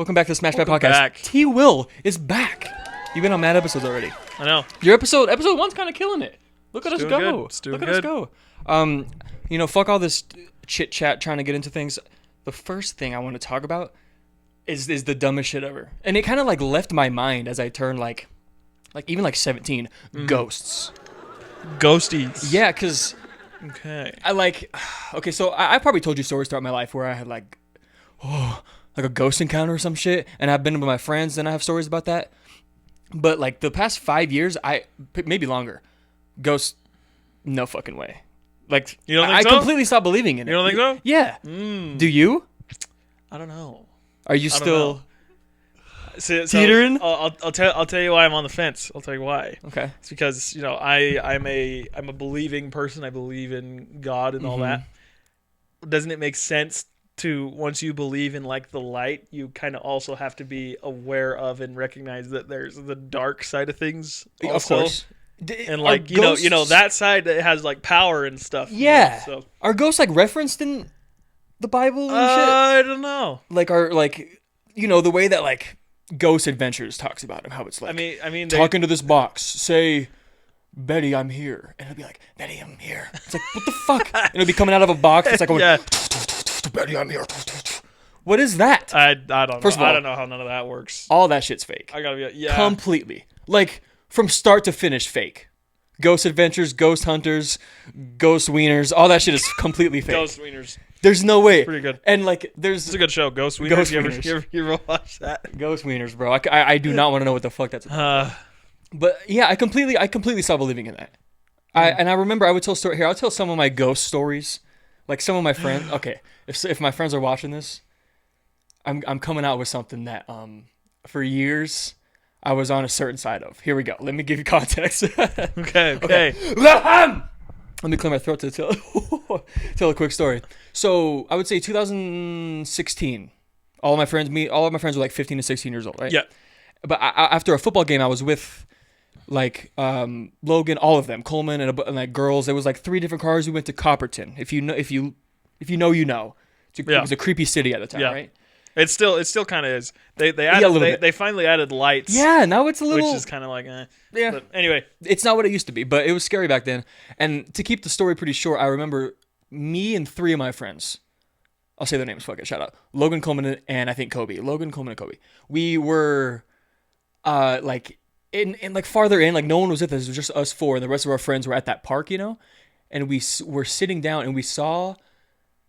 Welcome back to the Smash Bad Welcome Podcast. back. T. Will is back. You've been on mad episodes already. I know. Your episode 1's kind of killing it. Look at us doing go. good. It's doing Look at us go. Fuck all this chit chat trying to get into things. The first thing I want to talk about is the dumbest shit ever, and it kind of like left my mind as I turned like even 17. Ghosts. Ghosties. Yeah, cause Okay. So I probably told you stories throughout my life where I had like a ghost encounter or some shit, and I've been with my friends and I have stories about that. But like the past 5 years, maybe longer, ghosts, no fucking way. Like You don't think I so? completely stopped believing in it. You don't think so? Yeah. Do you? I don't know. Are you I don't still know. So teetering? I'll tell you why I'm on the fence. I'll tell you why. Okay. It's because I'm a believing person. I believe in God and all that. Doesn't it make sense to, once you believe in like the light, you kind of also have to be aware of and recognize that there's the dark side of things also. Of course. And like you know that side that has like power and stuff. Yeah. So Are ghosts like referenced in the Bible and I don't know. shit? Like the way that like Ghost Adventures talks about him, how it's like I mean, talk into this box, say, Betty, I'm here. And it'll be like, Betty, I'm here. It's like, what the fuck? And it'll be coming out of a box. It's like, going, yeah. Betty, I'm here. What is that? I don't know. First of all, I don't know how none of that works. All that shit's fake. I gotta be yeah. Completely. Like, from start to finish, fake. Ghost Adventures, Ghost Hunters, Ghost Wieners, all that shit is completely fake. Ghost Wieners. There's no way. Pretty good. And like, It's a good show. Ghost Wieners. Ghost You Wieners. ever watch that? Ghost Wieners, bro. I do not want to know what the fuck that's about. But yeah, I completely stopped believing in that. And I remember I would tell story here. I'll tell some of my ghost stories. Like some of my friends. Okay, if my friends are watching this, I'm coming out with something that for years I was on a certain side of. Here we go. Let me give you context. Okay. Let me clear my throat to tell a quick story. So I would say 2016. All of my friends were like 15 to 16 years old, right? Yeah. But after a football game, I was with like Logan, all of them, Coleman, and like girls. There was like 3 different cars. We went to Copperton. If you know, you know. It was a creepy city at the time, right? It still kind of is. They finally added lights. Yeah, now it's a little, which is kind of like yeah. But anyway, it's not what it used to be, but it was scary back then. And to keep the story pretty short, I remember me and 3 of my friends. I'll say their names. Fuck it. Shout out Logan, Coleman, and I think Kobe. Logan, Coleman, and Kobe. We were like in like farther in, like no one was with us. It was just us 4, and the rest of our friends were at that park, and we were sitting down, and we saw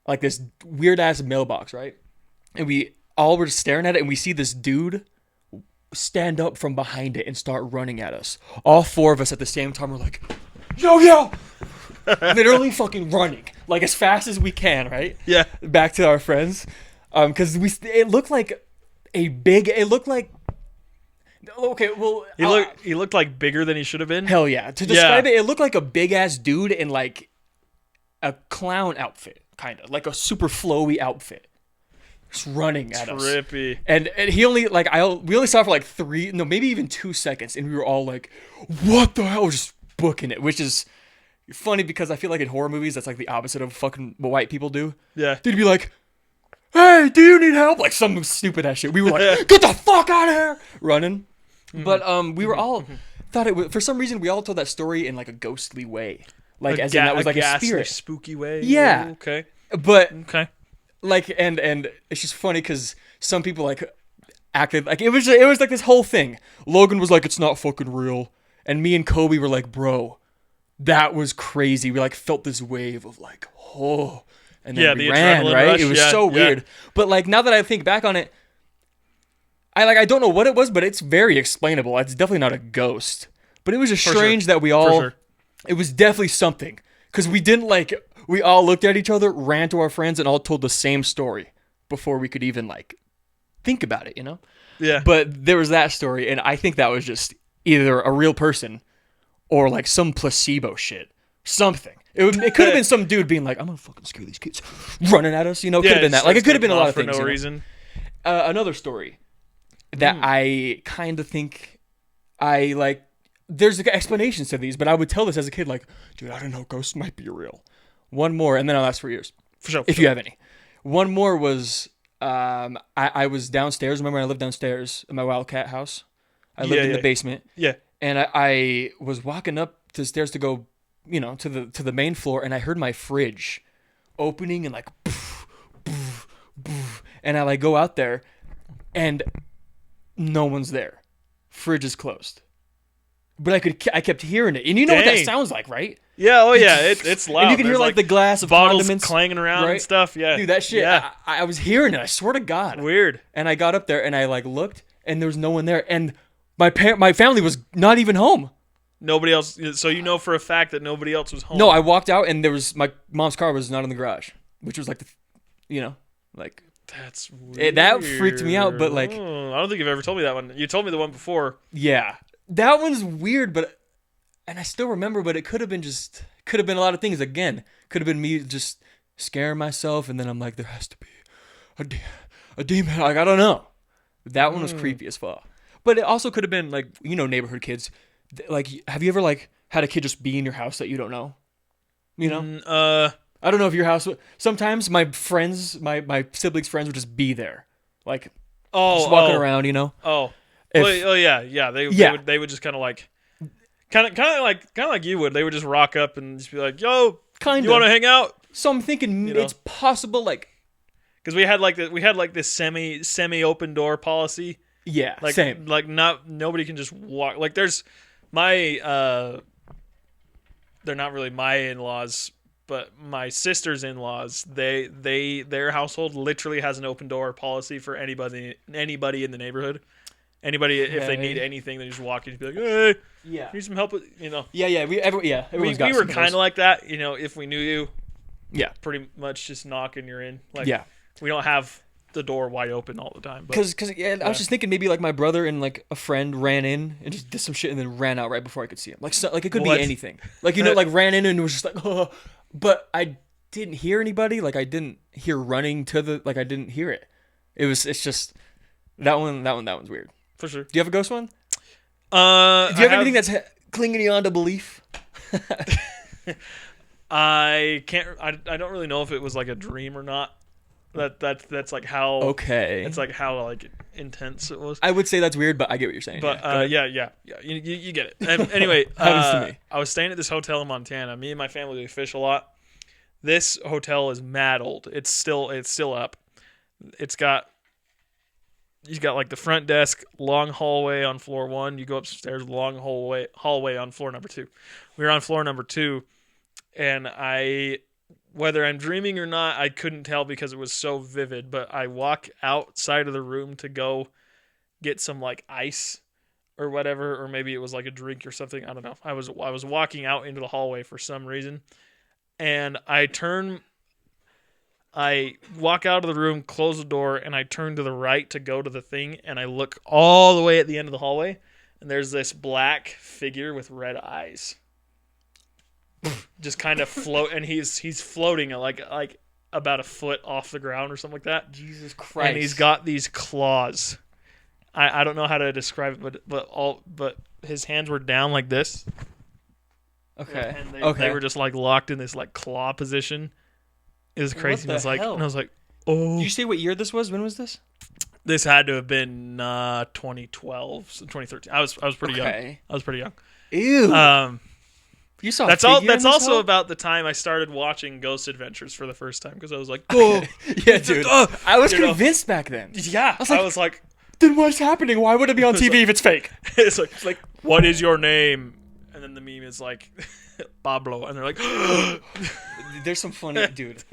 like this weird ass mailbox, right? And we all were just staring at it, and we see this dude stand up from behind it and start running at us. All 4 of us at the same time were like, yo! Literally fucking running, like as fast as we can, right? Yeah. Back to our friends. Because it looked like okay, well... he looked like bigger than he should have been. Hell yeah. To describe it looked like a big-ass dude in like a clown outfit, kind of. Like a super flowy outfit. Just running at us. Trippy. And he only, like, we only saw it for like 3, no, maybe even 2 seconds. And we were all like, what the hell? Just booking it, which is funny because I feel like in horror movies, that's like the opposite of fucking what white people do. Yeah. They'd be like, hey, do you need help? Like some stupid ass shit. We were like, get the fuck out of here! Running. But we were all, thought it was, for some reason, we all told that story in like a ghostly way. Like as in that was like a spirit. Spooky way. Yeah. Ooh, okay. But Okay. like, and it's just funny because some people like acted like it was like this whole thing. Logan was like, it's not fucking real. And me and Kobe were like, bro, that was crazy. We like felt this wave of like, oh, and then we ran, right? Rush. It was so weird. But like now that I think back on it, I don't know what it was, but it's very explainable. It's definitely not a ghost. But it was just strange that we all, it was definitely something. Because we didn't like, we all looked at each other, ran to our friends, and all told the same story before we could even like think about it, Yeah. But there was that story, and I think that was just either a real person or like some placebo shit. Something. It could have been some dude being like, I'm gonna fucking scare these kids, running at us. Could have been that. Like it could have been a lot of things. For no reason. Another story that I kind of think I like. There's explanations to these, but I would tell this as a kid, like, dude, I don't know, ghosts might be real. One more, and then I'll ask for yours. For sure. If you have any. One more was I was downstairs. Remember, I lived downstairs in my Wildcat house. I lived in the basement. Yeah. And I was walking up the stairs to go, to the main floor, and I heard my fridge opening and like, poof, poof, poof, and I like go out there, and no one's there. Fridge is closed. But I kept hearing it, and you know what that sounds like, right? Yeah, oh yeah, it's loud. And you can hear like the glass of bottles condiments clanging around and stuff. Yeah, dude, that shit. Yeah. I was hearing it. I swear to God. Weird. And I got up there and I like looked, and there was no one there, and my family was not even home. Nobody else. So you know for a fact that nobody else was home. No, I walked out and my mom's car was not in the garage, which was like like. That's weird. That freaked me out, but like, I don't think you've ever told me that one. You told me the one before. Yeah, that one's weird, and I still remember, but it could have been a lot of things. Again, could have been me just scaring myself, and then I'm like, there has to be a demon. Like, I don't know. That one was creepy as fuck. But it also could have been like, neighborhood kids. Like, have you ever like had a kid just be in your house that you don't know? I don't know if your house. Sometimes my friends, my siblings' friends would just be there, like, just walking around, Oh, yeah. They would just kind of like you would. They would just rock up and just be like, "Yo, you want to hang out?" So I'm thinking it's possible, like, because we had this semi open door policy. Yeah, like, same. Like nobody can just walk. Like there's they're not really my in-laws. But my sister's in-laws, their household literally has an open door policy for anybody in the neighborhood. Anybody, if they need anything, they just walk in and be like, "Hey, need some help with, Yeah. We were kind of like that, if we knew you. Yeah. Pretty much just knock and you're in. Like, yeah. We don't have the door wide open all the time. Because I was just thinking maybe like my brother and like a friend ran in and just did some shit and then ran out right before I could see him. Like, like it could be anything. Like, like ran in and was just like, oh. But I didn't hear anybody. Like, I didn't hear running I didn't hear it. It's just that one's weird. For sure. Do you have a ghost one? Do you have anything that's clinging you on to belief? I don't really know if it was like a dream or not. That's like how. Okay. It's like how like intense it was. I would say that's weird, but I get what you're saying. But yeah. You get it. Anyway, I was staying at this hotel in Montana. Me and my family fish a lot. This hotel is mad old. It's still up. You've got like the front desk, long hallway on floor 1. You go upstairs, long hallway on floor number 2. We were on floor number 2, and whether I'm dreaming or not, I couldn't tell because it was so vivid, but I walk outside of the room to go get some like ice or whatever, or maybe it was like a drink or something. I don't know. I was walking out into the hallway for some reason, and I walk out of the room, close the door, and I turn to the right to go to the thing, and I look all the way at the end of the hallway, and there's this black figure with red eyes. Just kind of float, and he's floating at like about a foot off the ground or something like that. Jesus Christ! And he's got these claws. I don't know how to describe it, but his hands were down like this. Okay. And they were just like locked in this like claw position. It was crazy. What the hell? And I was like, oh. Did you say what year this was? When was this? This had to have been 2012, 2013. I was pretty young. I was pretty young. Ew. You saw that's also about the time I started watching Ghost Adventures for the first time because I was like, oh yeah, dude. I was convinced back then. Yeah, I was like, then what's happening? Why would it be on TV if it's fake? It's like, what is your name? And then the meme is like, Pablo, and they're like, there's some funny dude.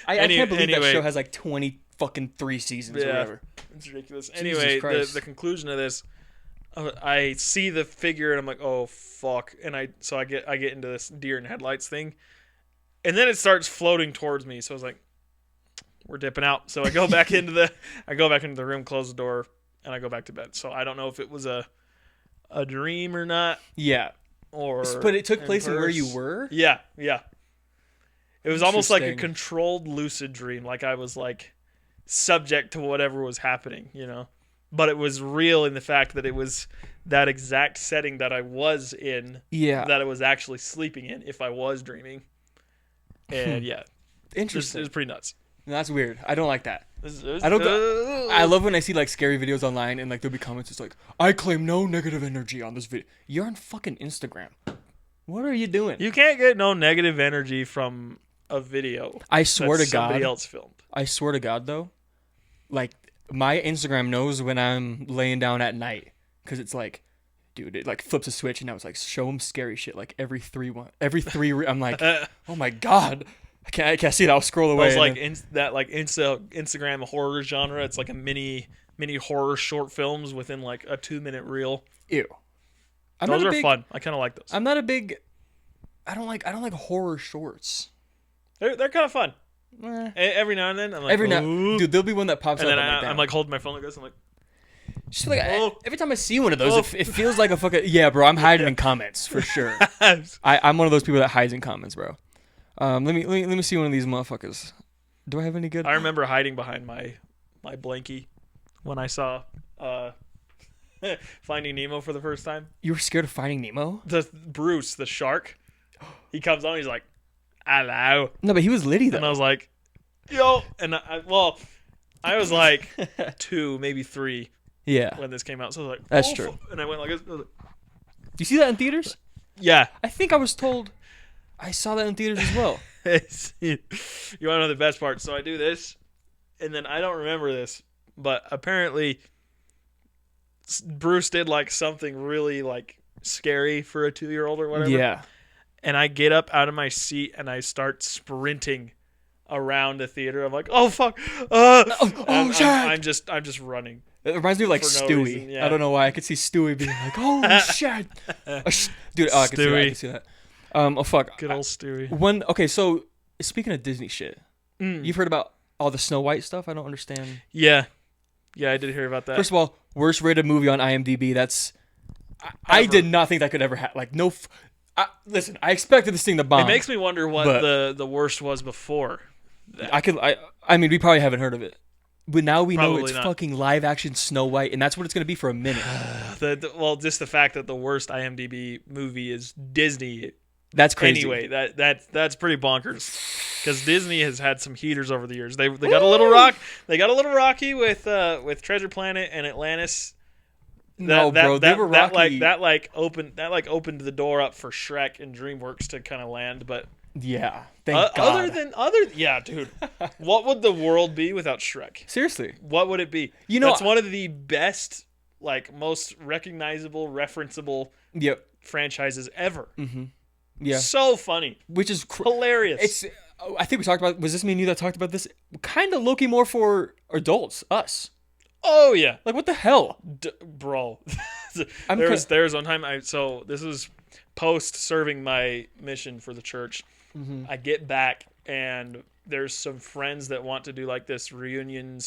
I can't believe that show has like 3 seasons or whatever. It's ridiculous. Anyway, the conclusion of this. I see the figure and I'm like, oh fuck, and I get into this deer in headlights thing, and then it starts floating towards me. So I was like, we're dipping out. So I go back into the room, close the door, and I go back to bed. So I don't know if it was a dream or not. Yeah. But it took place in where you were. Yeah. It was almost like a controlled lucid dream. Like I was like subject to whatever was happening, But it was real in the fact that it was that exact setting that I was in, that I was actually sleeping in if I was dreaming. And yeah, interesting. It was pretty nuts. That's weird. I don't like that. I don't. I love when I see like scary videos online and like there'll be comments. It's like, I claim no negative energy on this video. You're on fucking Instagram. What are you doing? You can't get no negative energy from a video. I swear to God. Somebody else filmed. I swear to God though, like my Instagram knows when I'm laying down at night because it's like, dude, it like flips a switch and now it's like show them scary shit like every three. I'm like, oh my God. I can't see it. I'll scroll away. Those like Instagram horror genre. It's like a mini horror short films within like a 2-minute reel. Ew. Those are fun. I kind of like those. I'm not a big. I don't like horror shorts. They're kind of fun. Every now and then, I'm like, dude, there'll be one that pops and up. And then I'm like holding my phone like this. I'm like, just like every time I see one of those, it feels like a fucking bro. I'm hiding in comments for sure. I'm one of those people that hides in comments, bro. Let me see one of these motherfuckers. Do I have any good? I remember hiding behind my blankie when I saw Finding Nemo for the first time. You were scared of Finding Nemo? The Bruce, the shark, he comes on. He's like, "Hello." No, but he was litty though. And I was like, "Yo," and I was like 2, maybe 3. Yeah. When this came out, so I was like, "That's true." And I went like this. Do you see that in theaters? Yeah. I think I was told I saw that in theaters as well. You want to know the best part? So I do this, and then I don't remember this, but apparently Bruce did like something really like scary for a 2-year-old or whatever. Yeah. And I get up out of my seat and I start sprinting around the theater. I'm like, oh fuck! Shit! I'm just running. It reminds me of like Stewie. reason, yeah. I don't know why. I could see Stewie being like, "Holy shit, dude!" I can see that. Oh fuck! Good old Stewie. Okay, so speaking of Disney shit, you've heard about all the Snow White stuff? I don't understand. Yeah, I did hear about that. First of all, worst rated movie on IMDb. That's I did not think that could ever happen. Like listen, I expected this thing to bomb. It makes me wonder what the worst was before. I mean, we probably haven't heard of it. But now we know it's not. fucking live action Snow White, and that's what it's going to be for a minute. Just the fact that the worst IMDb movie is Disney. That's crazy. Anyway, that's pretty bonkers. Because Disney has had some heaters over the years. They got a little rocky with Treasure Planet and Atlantis. They were rocky. That opened the door up for Shrek and DreamWorks to kind of land, but. Yeah, thank God. Yeah, dude. What would the world be without Shrek? Seriously. What would it be? That's one of the best, like, most recognizable, referenceable franchises ever. Mm-hmm. Yeah. So funny. Which is hilarious. I think we talked about, was this me and you that talked about this? Kind of low-key more for adults, us. Oh, yeah. Like, what the hell? Bro. There was one time, this was post serving my mission for the church. Mm-hmm. I get back and there's some friends that want to do like this reunion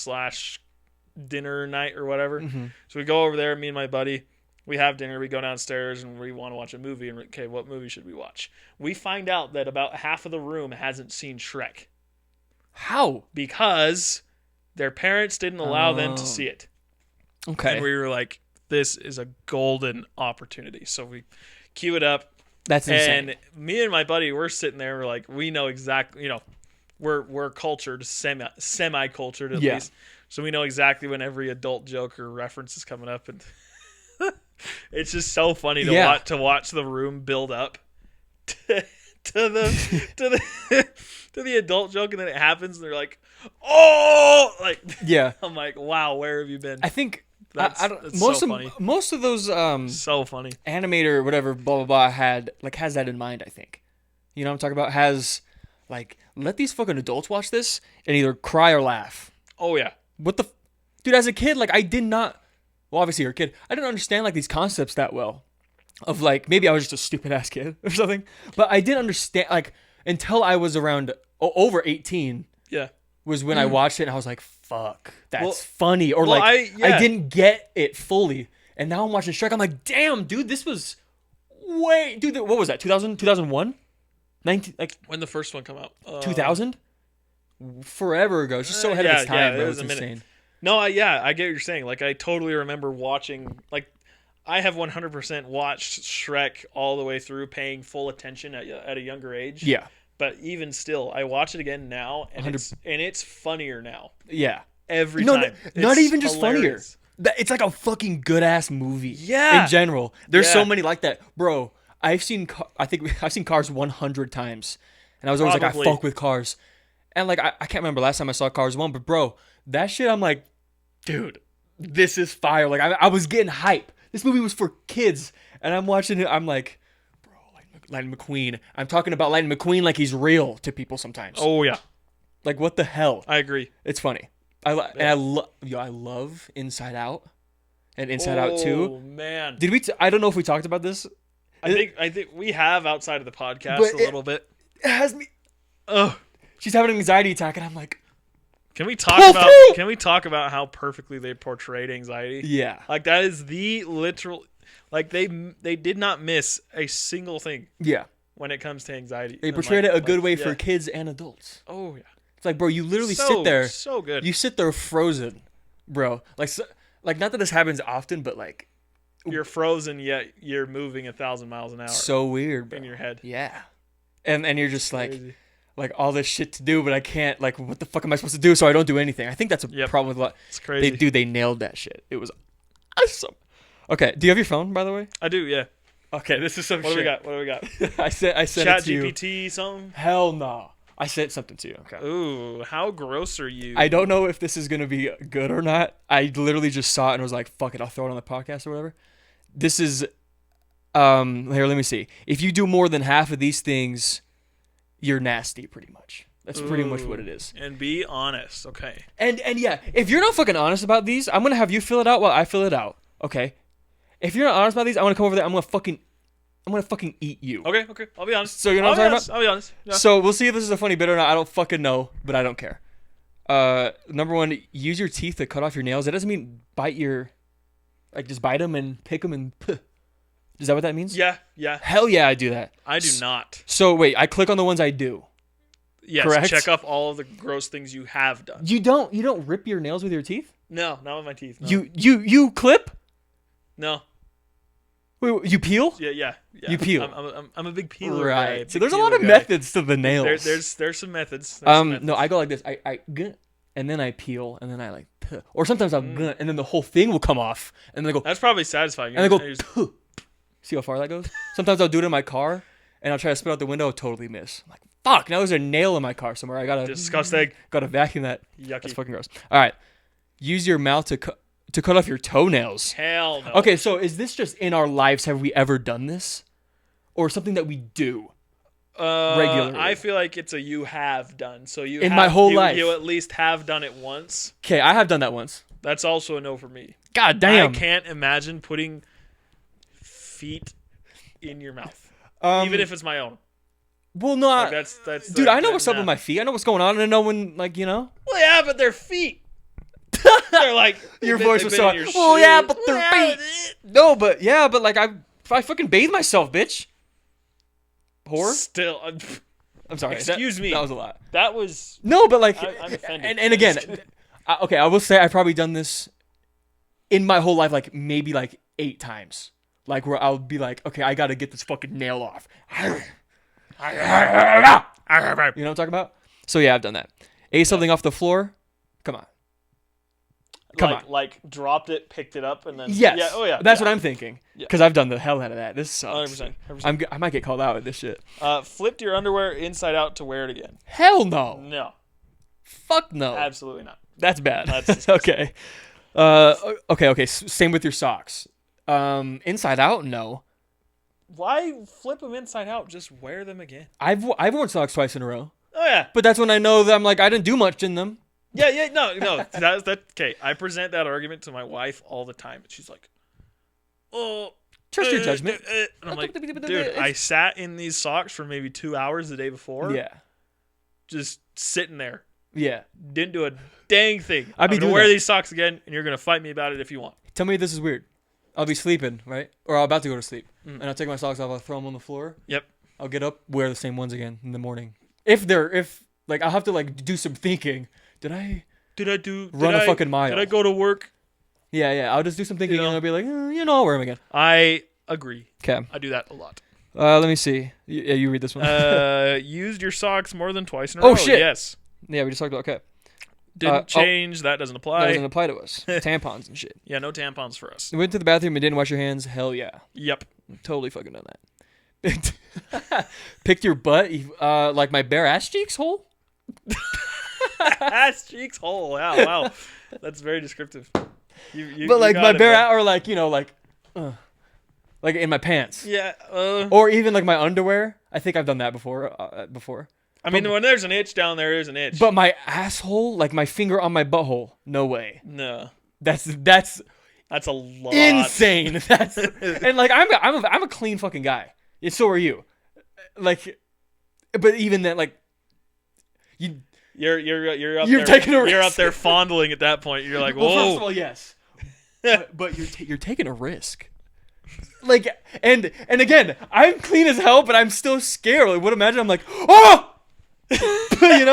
/ dinner night or whatever. Mm-hmm. So we go over there, me and my buddy, we have dinner, we go downstairs and we want to watch a movie. And okay, what movie should we watch? We find out that about half of the room hasn't seen Shrek. How? Because their parents didn't allow them to see it. Okay. And we were like, this is a golden opportunity. So we cue it up. That's insane. And me and my buddy, we're sitting there. We're like, we know exactly. We're cultured, semi-cultured at least. So we know exactly when every adult joke or reference is coming up, and it's just so funny to watch the room build up to the adult joke, and then it happens, and they're like, "Oh!" Like, yeah. I'm like, "Wow, where have you been?" I think. That's so funny. Most of those so funny animator or whatever blah blah blah has that in mind. I think, you know what I'm talking about, has like, let these fucking adults watch this and either cry or laugh. Oh yeah, dude, as a kid, like, I did not, well, obviously you're a kid, I didn't understand like these concepts that well, of like, maybe I was just a stupid ass kid or something, but I didn't understand like until I was around over 18. Yeah, was when I watched it and I was like, fuck, that's funny. Or I didn't get it fully. And now I'm watching Shrek. I'm like, damn, dude, this was dude, what was that? 2001? 19, like, when the first one come out? 2000? Forever ago. It's just so ahead of its time, bro. It's insane. No, I get what you're saying. Like, I totally remember watching, like, I have 100% watched Shrek all the way through, paying full attention at a younger age. Yeah. But even still, I watch it again now, and it's funnier now. Yeah. Every time. Not even just hilarious. funnier. It's like a fucking good ass movie. Yeah. In general, there's so many like that, bro. I've seen Cars 100 times, and I was always like, I fuck with Cars, and like I can't remember last time I saw Cars 1, but bro, that shit, I'm like, dude, this is fire. Like I was getting hype. This movie was for kids, and I'm watching it. I'm like, bro, Lightning McQueen. I'm talking about Lightning McQueen like he's real to people sometimes. Oh yeah. Like what the hell? I agree. It's funny. I love Inside Out and Inside Out 2. Oh man. Did we? I don't know if we talked about this. I think we have outside of the podcast a little bit. It has me. Ugh. She's having an anxiety attack, and I'm like, Can we talk about how perfectly they portrayed anxiety? yeah, Like that is the literal. Like they did not miss a single thing. Yeah. When it comes to anxiety, They portrayed it a good way for kids and adults. Oh yeah. It's like, bro, you literally sit there. So good. You sit there frozen, bro. Like not that this happens often, but like you're frozen yet you're moving 1,000 miles an hour. So weird, bro. In your head. Yeah. And you're just Crazy. like all this shit to do, but I can't. Like, what the fuck am I supposed to do? So I don't do anything. I think that's a problem with a lot. It's crazy. They nailed that shit. It was awesome. Okay, do you have your phone, by the way? I do, yeah. Okay, this is some shit. What do we got? I sent Chat it to you. GPT something? Hell no. I sent something to you. Okay. Ooh, how gross are you? I don't know if this is gonna be good or not. I literally just saw it and was like, "Fuck it, I'll throw it on the podcast or whatever." This is, here. Let me see. If you do more than half of these things, you're nasty. Pretty much. That's pretty much what it is. And be honest, okay. And yeah, if you're not fucking honest about these, I'm gonna have you fill it out while I fill it out. Okay. If you're not honest about these, I'm gonna come over there. I'm gonna fucking eat you. Okay. I'll be honest. So you know what I'm talking about? I'll be honest. Yeah. So we'll see if this is a funny bit or not. I don't fucking know, but I don't care. Number one, use your teeth to cut off your nails. That doesn't mean bite your, like just bite them and pick them and. Is that what that means? Yeah. Hell yeah, I do that. I do not. So wait, I click on the ones I do. Yes. Correct? Check off all of the gross things you have done. You don't rip your nails with your teeth? No, not with my teeth. No. You clip? No. Wait, you peel? Yeah. You peel. I'm a big peeler. Right. Guy, So there's a lot of methods to the nails. There's some methods. No, I go like this. I and then I peel, and then I like, or sometimes I'll and then the whole thing will come off, and then I go. That's probably satisfying. And I go. See how far that goes? Sometimes I'll do it in my car, and I'll try to spit out the window, totally miss. I'm like, fuck! Now there's a nail in my car somewhere. I gotta disgusting. Gotta vacuum that. Yucky. That's fucking gross. All right, use your mouth to cut off your toenails. Hell no. Okay, so is this just in our lives? Have we ever done this, or something that we do? Regularly. I feel like it's a you have done. So my whole life. You at least have done it once. Okay, I have done that once. That's also a no for me. God damn. I can't imagine putting feet in your mouth, even if it's my own. Well, no, like that's dude. I know what's up with my feet. I know what's going on, and I know when, like, you know. Well, yeah, but they're feet. They're like your voice was so. Well, yeah, but they're feet. No, but yeah, but like I fucking bathe myself, bitch. Whore. Still, I'm sorry. Excuse me. That was a lot. That was no, but like, I'm offended. And again, okay, I will say I've probably done this in my whole life, like maybe like 8 times. Like where I'll be like, okay, I got to get this fucking nail off. You know what I'm talking about? So yeah, I've done that. Ate something off the floor. Come on. Like dropped it, picked it up, and then yes. Yeah. Oh yeah. That's what I'm thinking. Because I've done the hell out of that. This sucks. 100%. I might get called out with this shit. Flipped your underwear inside out to wear it again. Hell no. No. Fuck no. Absolutely not. That's bad. That's okay. Okay. Same with your socks. Inside out, no. Why flip them inside out? Just wear them again. I've worn socks twice in a row. Oh yeah. But that's when I know that I'm like I didn't do much in them. Yeah. No. That's okay. I present that argument to my wife all the time, and she's like, "Oh, trust your judgment." And I'm like, dude, I sat in these socks for maybe 2 hours the day before. Yeah. Just sitting there. Yeah. Didn't do a dang thing. I'm gonna wear these socks again, and you're gonna fight me about it if you want. Tell me if this is weird. I'll be sleeping, right? Or I'm about to go to sleep, and I'll take my socks off. I'll throw them on the floor. Yep. I'll get up, wear the same ones again in the morning. If like I'll have to like do some thinking. Did I run a fucking mile? Did I go to work? Yeah. I'll just do some thinking, and I'll be like, I'll wear them again. I agree. Okay. I do that a lot. Let me see. Yeah, you read this one. Used your socks more than twice in a row. Oh, shit. Yes. Yeah, we just talked about, okay. Didn't change. That doesn't apply. That doesn't apply to us. Tampons and shit. Yeah, no tampons for us. You went to the bathroom and didn't wash your hands? Hell yeah. Yep. Totally fucking done that. Picked your butt, like my bare ass cheeks hole? Ass cheeks hole. Wow. That's very descriptive. But like my bare ass, or like, like in my pants. Yeah. Or even like my underwear. I think I've done that beflot. I mean, when there's an itch down there, there's an itch. But my asshole, like my finger on my butthole, no way. No. That's a lot. Insane. And like I'm a clean fucking guy. And so are you. Like, but even that, like, you're up you're there. Taking a risk. You're up there fondling at that point. You're like, whoa. Well, first of all, yes. but you're taking a risk. Like, and again, I'm clean as hell, but I'm still scared. Like, what imagine I'm like, oh. You're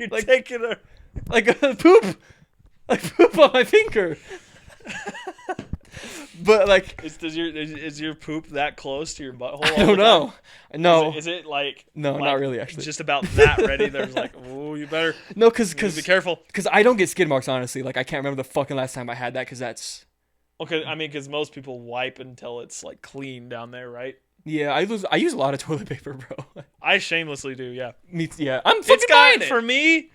like, taking a poop on my finger. But like, is your poop that close to your butthole? I don't know. No. Is it like no, not really actually. Just about that ready. There's like, oh, you better. No, because be careful. Because I don't get skid marks honestly. Like I can't remember the fucking last time I had that. Because that's. Okay, I mean, because most people wipe until it's like clean down there, right? Yeah, I use a lot of toilet paper, bro. I shamelessly do, yeah. Yeah, I'm fucking buying it. For me,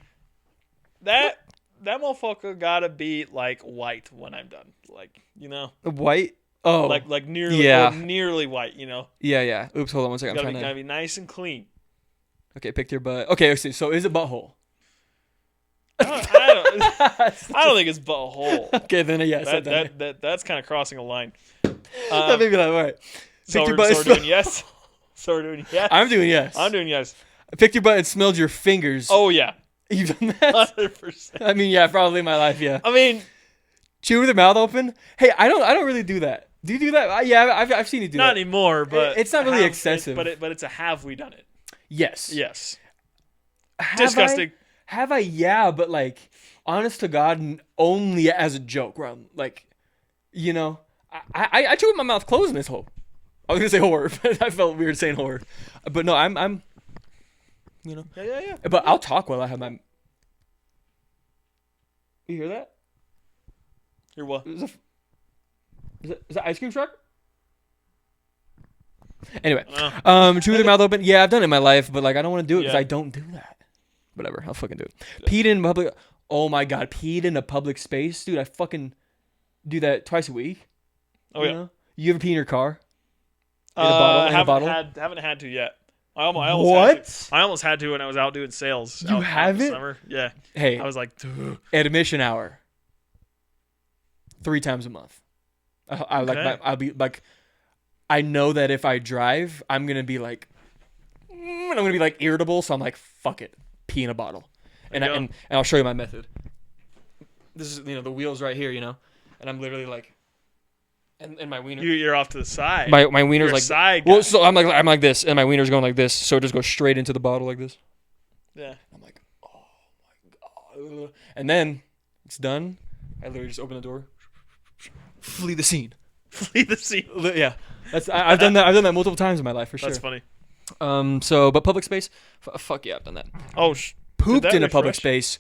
that motherfucker gotta be like white when I'm done, like white. Oh, like nearly white, Yeah. Oops, hold on one second. Gotta be nice and clean. Okay, pick your butt. Okay, let's see. So is it butthole? I don't think it's butthole. Okay, then yes. That's kind of crossing a line. That may be like, all right. So we're doing yes. So we're doing yes. I'm doing yes. I'm doing yes. I picked your butt and smelled your fingers. Oh yeah. You've done that? 100%. I mean, yeah, probably in my life, yeah. I mean, chew with your mouth open. Hey, I don't really do that. Do you do that? Yeah, I've seen you do that. Not anymore, but it's not really excessive. But it's a have we done it? Yes. Disgusting. Have I? Yeah, but like, honest to God, only as a joke. Where I'm like, I chew with my mouth closed in this hole. I was gonna say horror, but I felt weird saying horror. But no, I'm. Yeah. But I'll talk while I have my. You hear that? Hear what? Is that ice cream truck? Anyway, chew with your mouth open. Yeah, I've done it in my life, but like I don't want to do it because I don't do that. Whatever, I'll fucking do it. Peed in public. Oh my God, peed in a public space, dude. I fucking do that twice a week. Oh yeah. You ever pee in your car? In a bottle? Haven't had to yet. I almost had to when I was out doing sales. You haven't? Summer. Yeah. Hey, I was like, admission hour. 3 times a month. I'll be like, I know that if I drive, I'm gonna be like, irritable. So I'm like, fuck it, pee in a bottle, and I'll show you my method. This is the wheels right here, and I'm literally like. And my wiener. You're off to the side. My wiener's like side. Well, so I'm like this, and my wiener's going like this, so it just goes straight into the bottle like this. Yeah. I'm like, oh my God. And then it's done. I literally just open the door, flee the scene. Flee the scene. Yeah, I've done that. I've done that multiple times in my life for sure. That's funny. But public space, fuck yeah, I've done that. Oh, pooped in a public space.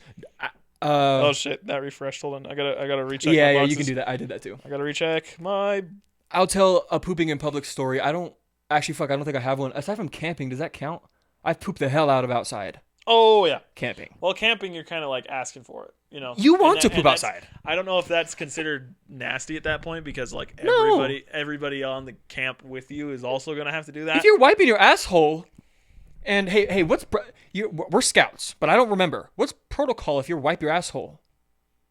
Oh shit, that refreshed. Hold on, I gotta recheck. Yeah, you can do that. I did that too. I gotta recheck my. I'll tell a pooping in public story. I don't think I have one. Aside from camping, does that count? I've pooped the hell out of outside. Oh yeah, camping. Well, camping, you're kind of like asking for it, You want to poop outside. I don't know if that's considered nasty at that point because like everybody on the camp with you is also gonna have to do that. If you're wiping your asshole. And hey, we're scouts, but I don't remember. What's protocol if you wipe your asshole?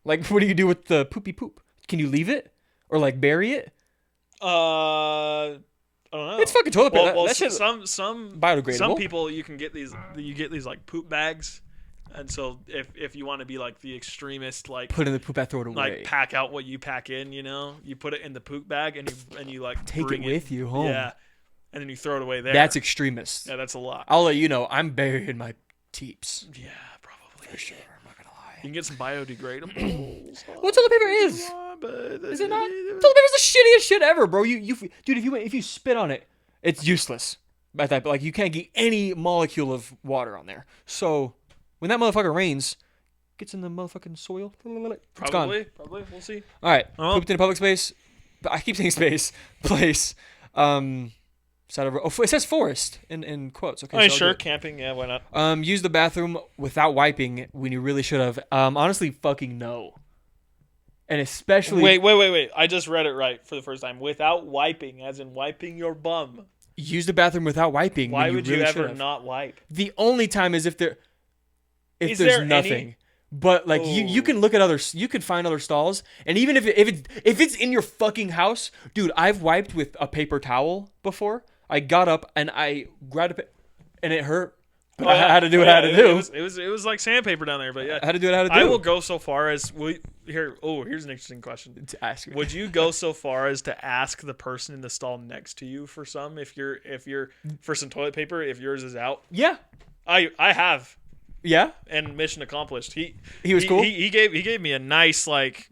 Like, what do you do with the poopy poop? Can you leave it or like bury it? I don't know. It's fucking toilet paper. Well, that's some biodegradable. Some people you get these like poop bags, and so if you want to be like the extremist, like put in the poop bag, throw it away. Like pack out what you pack in, you put it in the poop bag and you like take it with you home. Yeah. And then you throw it away there. That's extremist. Yeah, that's a lot. I'll let you know. I'm burying my teeps. Yeah, probably. For sure. I'm not going to lie. why. You can get some biodegradable. Well, toilet paper is. Is it not? Toilet paper's the shittiest shit ever, bro. Dude, if you spit on it, it's useless. At that, like you can't get any molecule of water on there. So when that motherfucker rains, gets in the motherfucking soil, it's gone. Probably. We'll see. All right, pooped in a public space. I keep saying space, place. It says forest in quotes. Okay, I mean, sure, camping. Yeah, why not? Use the bathroom without wiping when you really should have. Honestly, fucking no. And especially wait. I just read it right for the first time. Without wiping, as in wiping your bum. Use the bathroom without wiping. Why would you really ever not wipe? The only time is if there's nothing. But like you can look at you can find other stalls, and even if it's in your fucking house, dude, I've wiped with a paper towel before. I got up and I grabbed it, and it hurt. But I had to do what I had to do. It was like sandpaper down there, but yeah. I had to do what I had to do. I will go so far as here's an interesting question. To ask me. Would you go so far as to ask the person in the stall next to you for some if you're for some toilet paper if yours is out? Yeah. I have. Yeah. And mission accomplished. He was cool. He gave me a nice like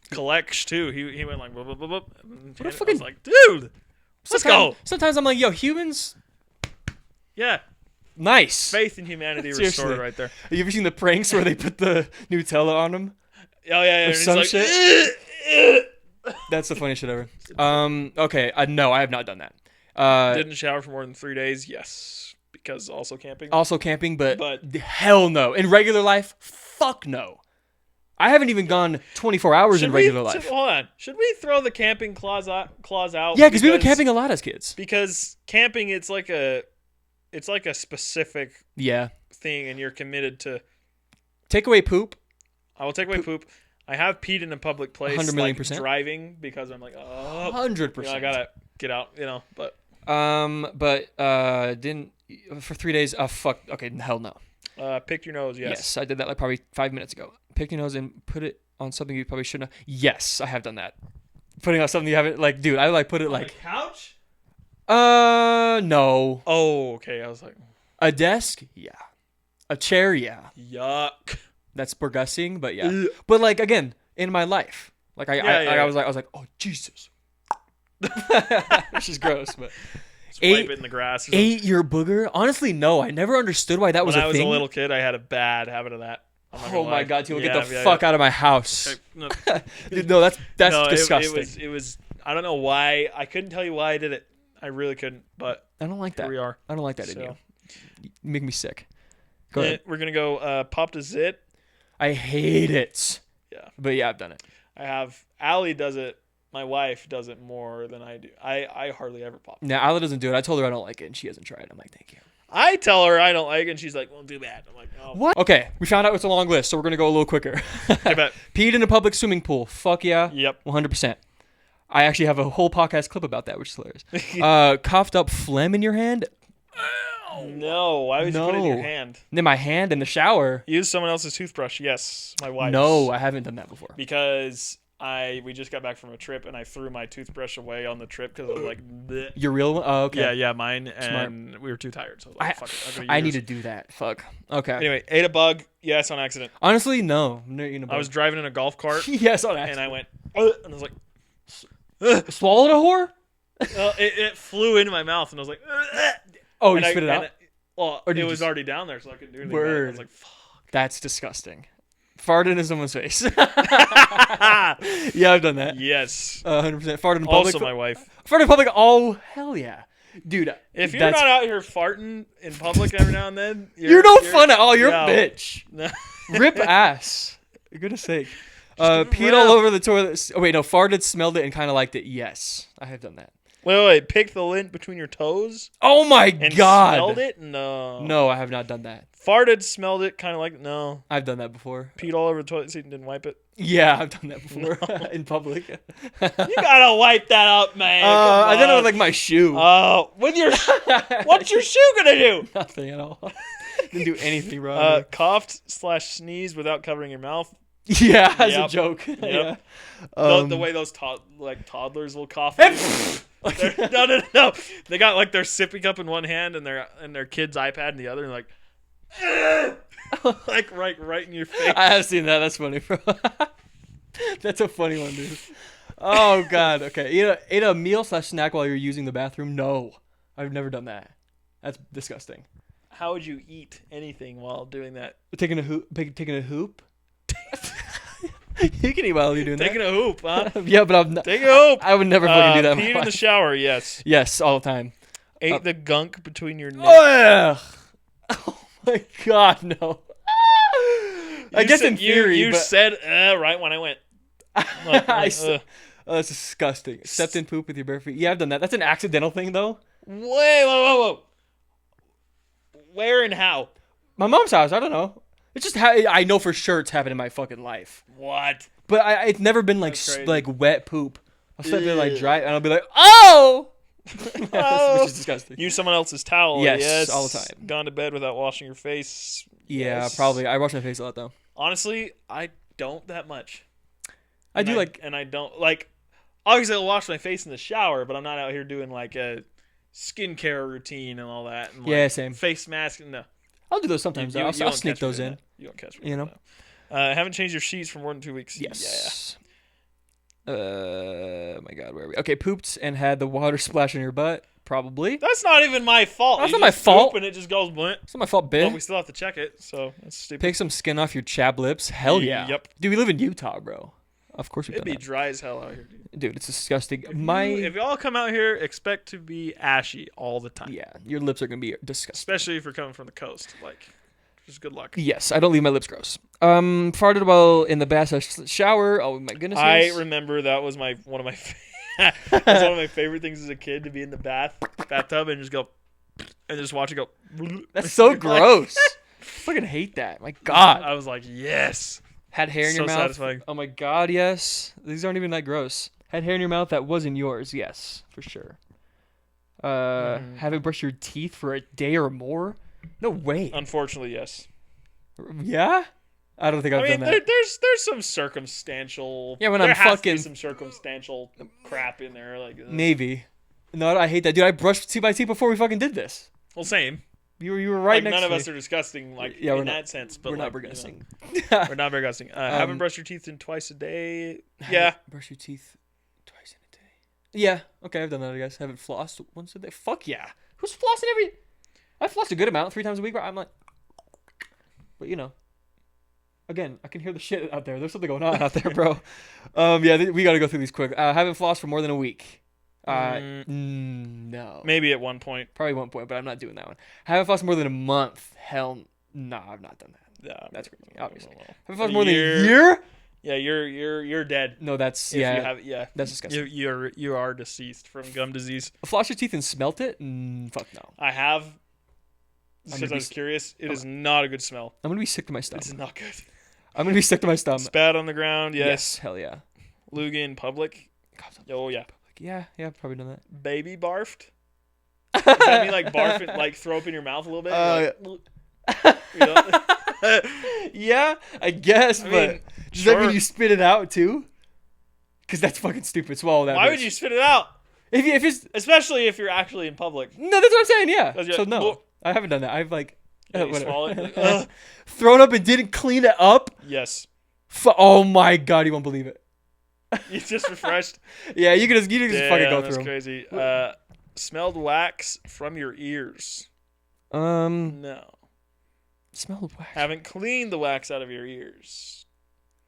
collection too. He went like blah, blah, blah, blah, and I was like, dude, let's go. Sometimes I'm like, yo, humans. Yeah. Nice. Faith in humanity restored right there. Have you ever seen the pranks where they put the Nutella on them? Oh yeah. Or some shit. That's the funniest shit ever. Okay. No, I have not done that. Didn't shower for more than 3 days. Yes, because also camping. But hell no. In regular life, fuck no. I haven't even gone 24 hours in regular life. Hold on. Should we throw the camping clause out? Yeah, because we were camping a lot as kids. Because camping, it's like a specific thing, and you're committed to. Take away poop. I will take away poop. I have peed in a public place, 100 million %. Driving, because I'm like, 100%. I gotta get out, but. Didn't for 3 days. Fuck. Okay, hell no. Pick your nose. Yes, I did that like probably 5 minutes ago. Pick your nose and put it on something you probably shouldn't have. Yes, I have done that. Putting on something you haven't, like, dude, I like put it on like. A couch? No. Oh, okay. I was like. A desk? Yeah. A chair? Yeah. Yuck. That's disgusting, but yeah. Ugh. But like again, in my life, like I was like, oh Jesus. Which is gross, but. Wipe it in the grass. Ate your booger? Honestly, no. I never understood why that was a thing. When I was a little kid, I had a bad habit of that. Oh my God, Timo, get the fuck out of my house. Okay, Dude, no, that's disgusting. It was. I don't know why. I couldn't tell you why I did it. I really couldn't. But I don't like that. Here we are. I don't like that in you. You make me sick. Go ahead. We're gonna go pop to zit. I hate it. Yeah, but yeah, I've done it. I have. Allie does it. My wife does it more than I do. I hardly ever pop. No, Allie doesn't do it. I told her I don't like it, and she hasn't tried. I'm like, thank you. I tell her I don't like it, and she's like, well, do that. I'm like, oh. What? Okay, we found out it's a long list, so we're going to go a little quicker. I bet. Peed in a public swimming pool. Fuck yeah. Yep. 100%. I actually have a whole podcast clip about that, which is hilarious. Coughed up phlegm in your hand. No. Why would you put it in your hand? In my hand in the shower. Use someone else's toothbrush. Yes, my wife. No, I haven't done that before. Because we just got back from a trip, and I threw my toothbrush away on the trip because I was like, bleh. Your real one? Oh, okay. Yeah, mine. And Smart. We were too tired, so I was like, fuck it. I need to do that. Fuck. Okay. Anyway, ate a bug. Yes, on accident. Honestly, no. I'm not eating a bug. I was driving in a golf cart. Yes, on accident. And I went, and I was like, swallowed a whore? It flew into my mouth, and I was like, oh, you spit it out? It was already down there, so I couldn't do anything. I was like, fuck. That's disgusting. Farted in someone's face. Yeah, I've done that. Yes. 100%. Farted in public. Also, my wife. Farted in public. Oh, hell yeah. Dude. If you're not out here farting in public every now and then, you're no fun at all. You're a bitch. Rip ass. For goodness sake. Peed all over the toilet. Oh, wait, no. Farted, smelled it, and kind of liked it. Yes. I have done that. Wait. Pick the lint between your toes? Oh, my God. Smelled it? No. No, I have not done that. Farted, smelled it, kind of like, no. I've done that before. Peed all over the toilet seat and didn't wipe it? Yeah, I've done that before. In public. You gotta wipe that up, man. I did it with, like, my shoe. Oh, with your... What's your shoe gonna do? Nothing at all. Didn't do anything wrong. Coughed/sneezed without covering your mouth. Yeah, as a joke. Yep. Yeah. The way those toddlers will cough. No. They got like their sippy cup in one hand and their kid's iPad in the other, and like. like right in your face. I have seen that. That's funny, bro. That's a funny one, dude. Oh god. Okay. Eat a meal / snack while you're using the bathroom. No, I've never done that. That's disgusting. How would you eat anything while doing that? Taking a hoop. You can eat while you're doing that. Taking a hoop, huh? Yeah, but I'm not. Take a hoop. I would never fucking do that. Peed in the shower, yes. Yes, all the time. Ate the gunk between your knees. Oh my god, no. I guess in theory, you but said right when I went. That's disgusting. Stepped in poop with your bare feet. Yeah, I've done that. That's an accidental thing, though. Whoa. Where and how? My mom's house. I don't know. It's just I know for sure it's happened in my fucking life. What? But it's never been like wet poop. I'll step in like dry, and I'll be like, oh. Which is disgusting. Use someone else's towel. Yes, all the time. Gone to bed without washing your face. Yeah, yes. probably. I wash my face a lot though. Honestly, I don't that much. I don't like. Obviously, I'll wash my face in the shower, but I'm not out here doing like a skincare routine and all that. And, yeah, same. Face mask. No. I'll do those sometimes. I'll sneak those in. You don't catch me. You know. Haven't changed your sheets for more than 2 weeks. Yes. Yeah. My God, where are we? Okay, pooped and had the water splash in your butt. Probably. That's not even my fault. That's not my fault. And it just goes blunt. It's not my fault, bitch. But we still have to check it, so that's stupid. Pick some skin off your chab lips. Hell yeah. Yep. Dude, we live in Utah, bro. Of course we've done that. It'd be dry as hell out here, dude. Dude, it's disgusting. If y'all come out here, expect to be ashy all the time. Yeah, your lips are gonna be disgusting. Especially if you're coming from the coast. Like, just good luck. Yes, I don't leave my lips gross. Farted while in the bath shower. Oh my goodness. I remember that was one of my favorite things as a kid, to be in the bathtub and just go and just watch it go. That's so gross. I fucking hate that. My God. I was like, yes. Had hair in your mouth. Satisfying. Oh my God, yes. These aren't even that gross. Had hair in your mouth that wasn't yours. Yes, for sure. Haven't brushed your teeth for a day or more? No way. Unfortunately, yes. Yeah? I don't think I've done that. There's some circumstantial. Yeah, when there I'm has fucking. To be some circumstantial crap in there, like. Maybe. No, I hate that, dude. I brushed teeth by teeth before we fucking did this. Well, same. You were right next to me. None of us are disgusting, that sense. But we're not disgusting. We're not very disgusting. Haven't brushed your teeth in twice a day. Yeah. Brush your teeth twice in a day. Yeah. Okay, I've done that, I guess. Haven't flossed once a day. Fuck yeah. Who's flossing I flossed a good amount, 3 times a week. I'm like, but again, I can hear the shit out there. There's something going on out there, bro. We got to go through these quick. Haven't flossed for more than a week. No. Maybe at one point. Probably 1 point, but I'm not doing that one. Haven't flossed more than a month. Hell, no, I've not done that. Yeah, that's crazy. Obviously. Haven't flossed more than a year? Yeah, you're dead. No, that's that's disgusting. You are deceased from gum disease. Floss your teeth and smelt it? Fuck no. I have. Because I was curious. It is not a good smell. I'm gonna be sick to my stomach. It's not good. I'm gonna be sick to my stomach. Spat on the ground. Yes. Hell yeah. Loogie in public. Oh yeah. Yeah, I've probably done that. Baby barfed. Does that mean like barf it, like throw up in your mouth a little bit? Yeah, I guess, but does that mean you spit it out too? Because that's fucking stupid. Swallow that. Why would you spit it out? If it's especially if you're actually in public. No, that's what I'm saying. Yeah. So no, I haven't done that. I've swallow it. Thrown up and didn't clean it up. Yes. Oh my God, you won't believe it. You just refreshed. Yeah, you can just fucking go through. That's crazy. Smelled wax from your ears. No. Smelled wax. Haven't cleaned the wax out of your ears.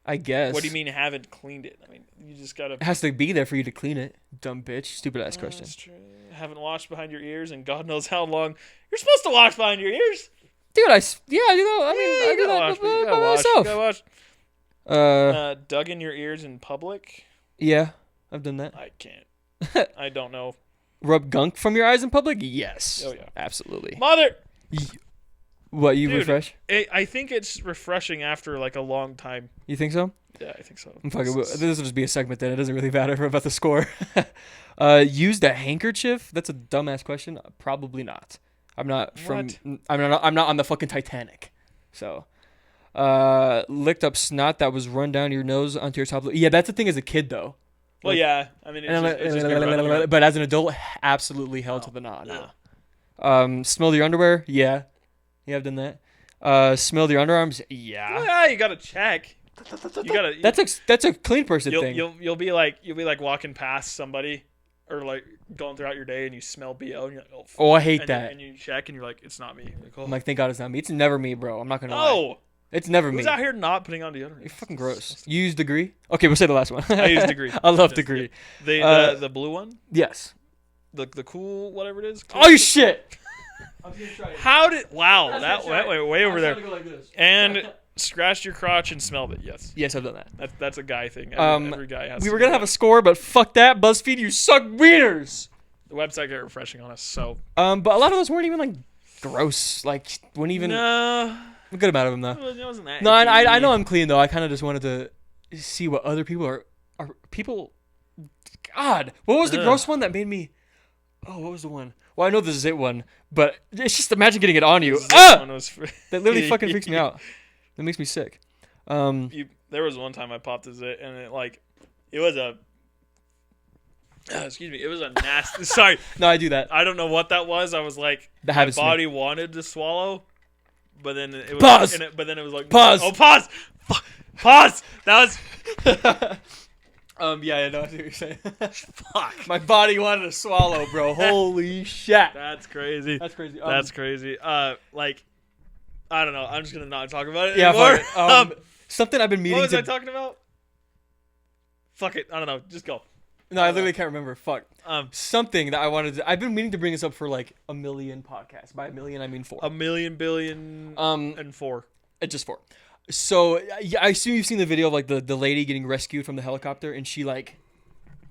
I guess. What do you mean haven't cleaned it? I mean, you just gotta. It has to be there for you to clean it. Dumb bitch. Stupid ass question. That's true. Haven't washed behind your ears, and God knows how long. You're supposed to wash behind your ears. Dude, I do that by myself. You gotta wash. Dug in your ears in public. Yeah, I've done that. I can't. I don't know. Rub gunk from your eyes in public? Yes. Oh yeah, absolutely. Mother. What, you Dude, refresh? I think it's refreshing after like a long time. You think so? Yeah, I think so. This will just be a segment then. It doesn't really matter about the score. Used a handkerchief? That's a dumbass question. Probably not. I'm not on the fucking Titanic. So, licked up snot that was run down your nose onto your top lip. Yeah, that's the thing as a kid though. Well, yeah. I mean, it's just but as an adult, absolutely held to the knot. No. Smelled your underwear? Yeah. Yeah, I've done that. Smelled your underarms? Yeah. Yeah, you gotta check. You gotta. That's a clean person thing. You'll be like walking past somebody, or like going throughout your day, and you smell BO, and you're like, oh, I hate that. And you check, and you're like, it's not me. I'm like, thank God it's not me. It's never me, bro. I'm not gonna lie. It's never me. Who's out here not putting on deodorant? You're fucking gross. You use Degree? Okay, we'll say the last one. I use Degree. I love Degree. The blue one? Yes. The cool whatever it is. Cool. Oh shit! How did? Wow, that went way over there. Go like this. And scratched your crotch and smelled it. Yes. Yes, I've done that. That's a guy thing. Every guy has. We were gonna have a score, but fuck that. BuzzFeed, you suck wieners. The website got refreshing on us, so. But a lot of those weren't even like gross. Like wouldn't even. No. A good amount of them though. It wasn't that. No, I know I'm clean though. I kind of just wanted to see what other people are people. God, what was the gross one that made me? Oh, what was the one? Well, I know the zit one, but it's just imagine getting it on you. That literally fucking freaks me out. That makes me sick. There was one time I popped a zit, and it was a. Excuse me. It was a nasty. Sorry. No, I do that. I don't know what that was. I was like, my body wanted to swallow. But then it was pause. But then it was like pause. Oh, pause. Pause. That was. Yeah, I know what you're saying. Fuck. My body wanted to swallow, bro. Holy shit. That's crazy. That's crazy. That's crazy. I don't know. I'm just gonna not talk about it anymore. Yeah. Something I've been meaning. What was I talking about? Fuck it. I don't know. Just go. No, I literally can't remember. Fuck. Something that I wanted to... I've been meaning to bring this up for like a million podcasts. By a million, I mean 4. A million, billion, and 4. Just 4. So, yeah, I assume you've seen the video of like the lady getting rescued from the helicopter and she like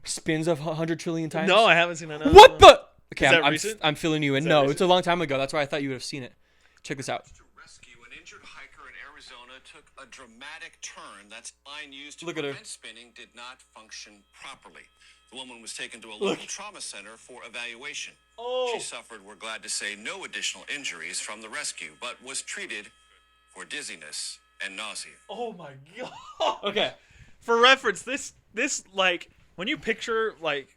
spins 100 trillion times. No, I haven't seen that. No, what the... Okay, is that recent? I'm filling you in. No, recent? It's a long time ago. That's why I thought you would have seen it. Check this out. Took a dramatic turn. That's line used to Look at her. prevent spinning did not function properly. The woman was taken to a local trauma center for evaluation. Oh. She suffered, we're glad to say, no additional injuries from the rescue, but was treated for dizziness and nausea. Oh my god. Okay. For reference, this like when you picture like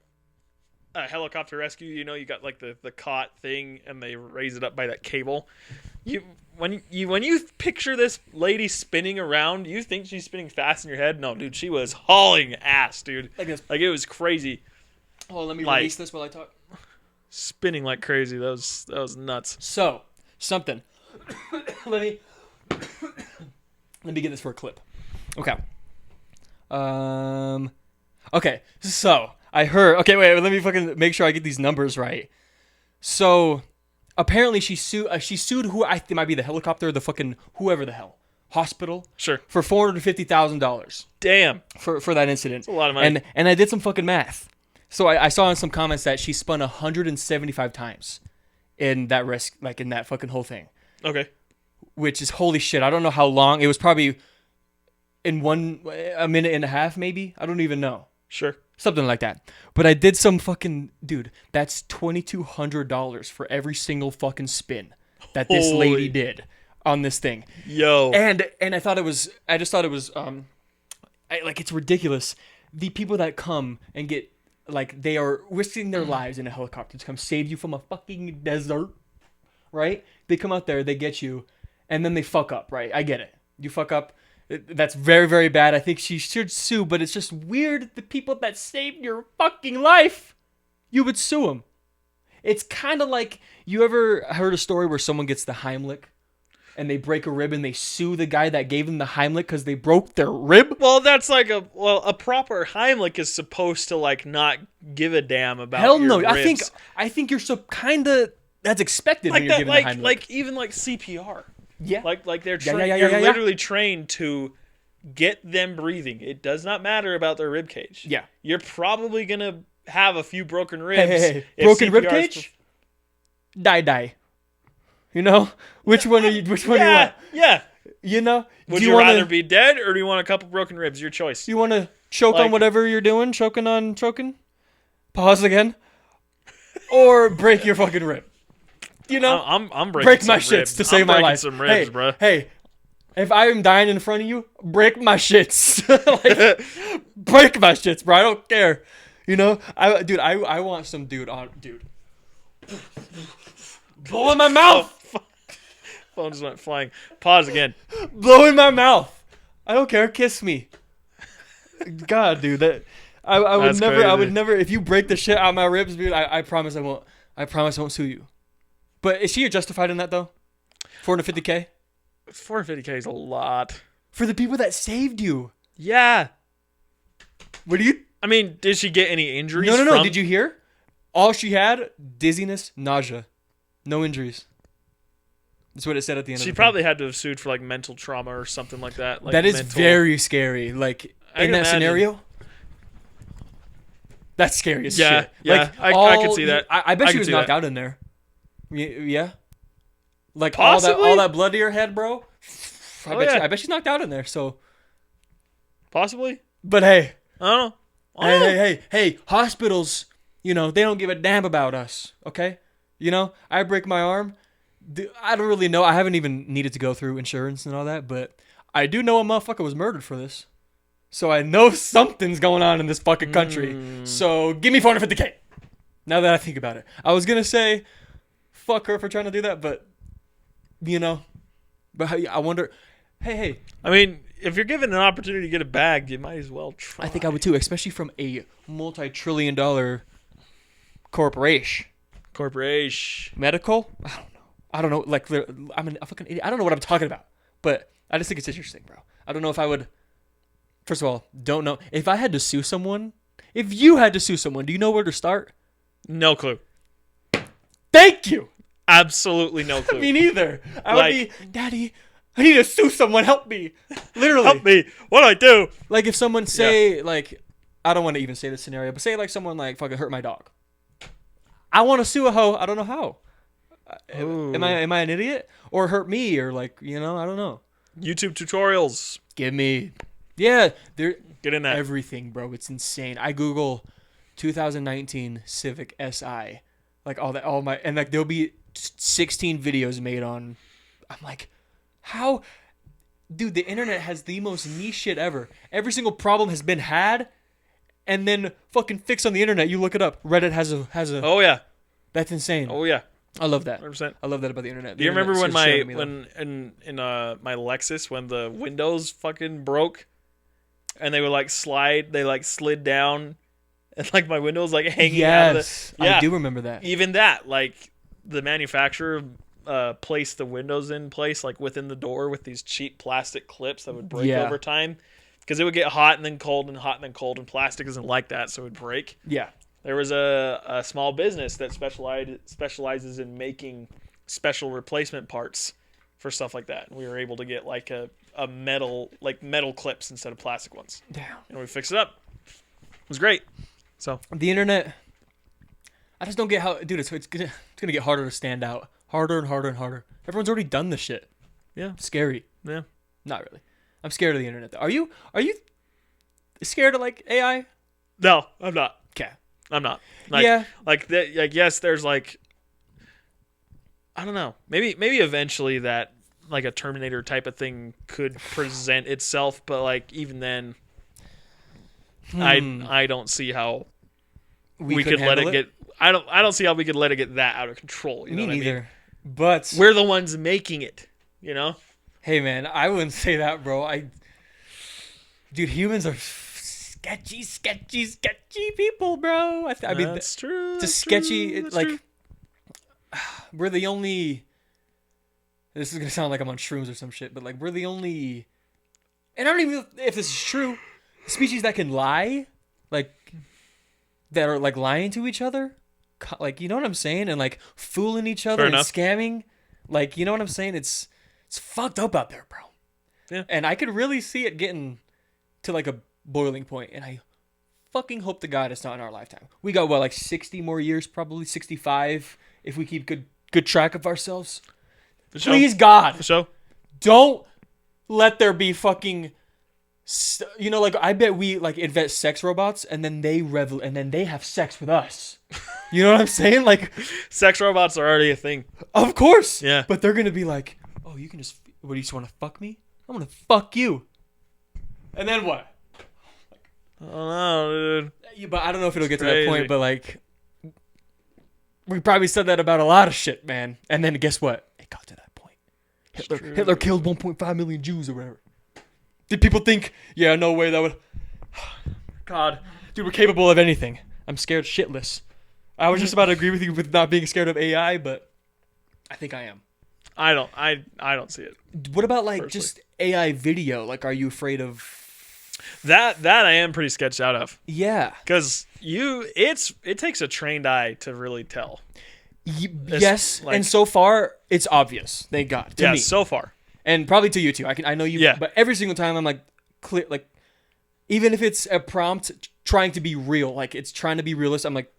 a helicopter rescue, you know, you got like the cot thing and they raise it up by that cable. When you picture this lady spinning around, you think she's spinning fast in your head. No, dude, she was hauling ass, dude. Like it was crazy. Oh, let me release this while I talk. Spinning like crazy. That was nuts. So, something. let me get this for a clip. Okay. Okay. So, I heard. Okay, wait. Let me fucking make sure I get these numbers right. So, apparently she sued who I think might be the helicopter, the fucking whoever the hell hospital. Sure. For $450,000. Damn. For that incident. That's a lot of money. And I did some fucking math. So I saw in some comments that she spun 175 times in that risk, like in that fucking whole thing. Okay. Which is holy shit. I don't know how long. It was probably in a minute and a half, maybe. I don't even know. Sure. Something like that. But I did some fucking... Dude, that's $2,200 for every single fucking spin that this lady did on this thing. Yo. And I thought it was... I just thought it was... it's ridiculous. The people that come and get... Like, they are risking their lives in a helicopter to come save you from a fucking desert. Right? They come out there, they get you, and then they fuck up, right? I get it. You fuck up... That's very, very bad. I think she should sue, but it's just weird. The people that saved your fucking life, you would sue them. It's kind of like, you ever heard a story where someone gets the Heimlich and they break a rib and they sue the guy that gave them the Heimlich because they broke their rib? Well, that's like a proper Heimlich is supposed to like not give a damn about Hell your no. ribs. I think you're so kind of, that's expected like when you're that, giving the Heimlich. Like even like CPR. Yeah. Like they're Yeah. literally trained to get them breathing. It does not matter about their rib cage. Yeah. You're probably going to have a few broken ribs. Hey. Broken rib cage? Die. You know? Which one do you want? Yeah. You know? Would you rather be dead or do you want a couple broken ribs? Your choice. You want to choke on whatever you're doing? Choking? Pause again. Or break your fucking rib. You know, I'm breaking break some my ribs. shits to save my life. Some ribs, bro. Hey, if I am dying in front of you, break my shits. Break my shits, bro. I don't care. You know, I want some dude. Blow in my mouth. Phone just went flying. Pause again. Blow in my mouth. I don't care. Kiss me. God, dude, that I would That's never. crazy. I would never. If you break the shit out of my ribs, dude, I promise I won't. I promise I won't sue you. But is she justified in that though? $450K 450K is a lot. for the people that saved you. Yeah. What do you? I mean, did she get any injuries? No. from- Did you hear? All she had: dizziness, nausea, no injuries. That's what it said at the end. She of the probably had to have sued for like mental trauma or something like that. Like that is mental- very scary. Like I in can that imagine. scenario, that's scary as Yeah, shit. yeah, Like, I could see that. I bet I she could was see knocked that. out in there. Yeah, like Possibly? all that blood to your head, bro. Oh, yeah. I bet she's knocked out in there. So, Possibly. but hey, I don't know. I don't know. hey, hospitals, they don't give a damn about us, okay? I break my arm. I don't really know. I haven't even needed to go through insurance and all that, but I do know a motherfucker was murdered for this. So I know something's going on in this fucking country. So give me $450K. Now that I think about it. I was going to say, fuck her for trying to do that, but, But I wonder, hey. I mean, if you're given an opportunity to get a bag, you might as well try. I think I would too, especially from a multi-trillion-dollar corporation. Medical? I don't know. Like, I'm a fucking idiot. I don't know what I'm talking about. But I just think it's interesting, bro. I don't know if I would. First of all, don't know. If I had to sue someone, if you had to sue someone, do you know where to start? No clue. Thank you. Absolutely no clue. Me neither. I would be, Daddy, I need to sue someone. Help me. Literally. Help me. What do I do? Like, if someone say, like, I don't want to even say this scenario, but say, like, someone, like, fucking hurt my dog. I want to sue a hoe. I don't know how. Am I an idiot? Or hurt me, or, like, I don't know. YouTube tutorials. Give me. Yeah. They're Get in that. everything, bro. It's insane. I Google 2019 Civic SI. Like, and, like, there'll be 16 videos made on. I'm like, how? Dude, the internet has the most niche shit ever. Every single problem has been had and then fucking fixed on the internet. You look it up. Reddit has a. Oh yeah. That's insane. Oh yeah. I love that. 100%. I love that about the internet. Do you remember when my Lexus, when the windows fucking broke and they would like slid down and like my window was like hanging out of the. Yeah. I do remember that. Even that, like the manufacturer placed the windows in place like within the door with these cheap plastic clips that would break over time because it would get hot and then cold and hot and then cold, and plastic isn't like that, so it would break. Yeah. There was a small business that specializes in making special replacement parts for stuff like that. And we were able to get like a metal clips instead of plastic ones. Damn. And we fixed it up. It was great. So the internet, I just don't get how, dude. It's gonna get harder to stand out, harder and harder and harder. Everyone's already done this shit. yeah, Scary. yeah. Not really. I'm scared of the internet. Though. Are you scared of like AI? No, I'm not. Okay. I'm not. Like, Yeah. Like yes, there's like, I don't know. Maybe eventually that like a Terminator type of thing could present itself, but like even then, I don't see how we could let it get. I don't see how we could let it get that out of control. You know what I mean? But We're the ones making it. You know. hey, man, I wouldn't say that, bro. Dude, humans are sketchy people, bro. I mean, That's true. It's a That's sketchy. true, It's that's like true. we're the only. This is gonna sound like I'm on shrooms or some shit, but like we're the only. And I don't even know if this is true. Species that can lie, like that are like lying to each other, like you know what I'm saying, and like fooling each other Fair and enough. scamming, like you know what I'm saying. It's fucked up out there, bro. Yeah. And I could really see it getting to like a boiling point, and I fucking hope to God it's not in our lifetime. We got like 60 more years, probably 65, if we keep good track of ourselves. For sure. Please God, For sure. don't let there be fucking. Like I bet we like invent sex robots, and then they have sex with us. You know what I'm saying? Like, Sex robots are already a thing. of course. Yeah. But they're gonna be like, oh, you can just. What do you just want to fuck me? I'm gonna fuck you. And then what? I don't know, dude. But I don't know if it'll get to that crazy. point. But like, we probably said that about a lot of shit, man. And then guess what? It got to that point. Hitler killed 1.5 million Jews or whatever. Did people think, yeah, no way that would... God, dude, we're capable of anything. I'm scared shitless. I was just about to agree with you with not being scared of AI, but I think I am. I don't see it. What about like personally. just AI video? Like, are you afraid of That I am pretty sketched out of. Yeah. Because it takes a trained eye to really tell. Yes, like- and so far it's obvious. Thank God. To me. So far. And probably to you too. I know you. Yeah. But every single time I'm like, clear, like, even if it's a prompt trying to be real, like it's trying to be realistic, I'm like,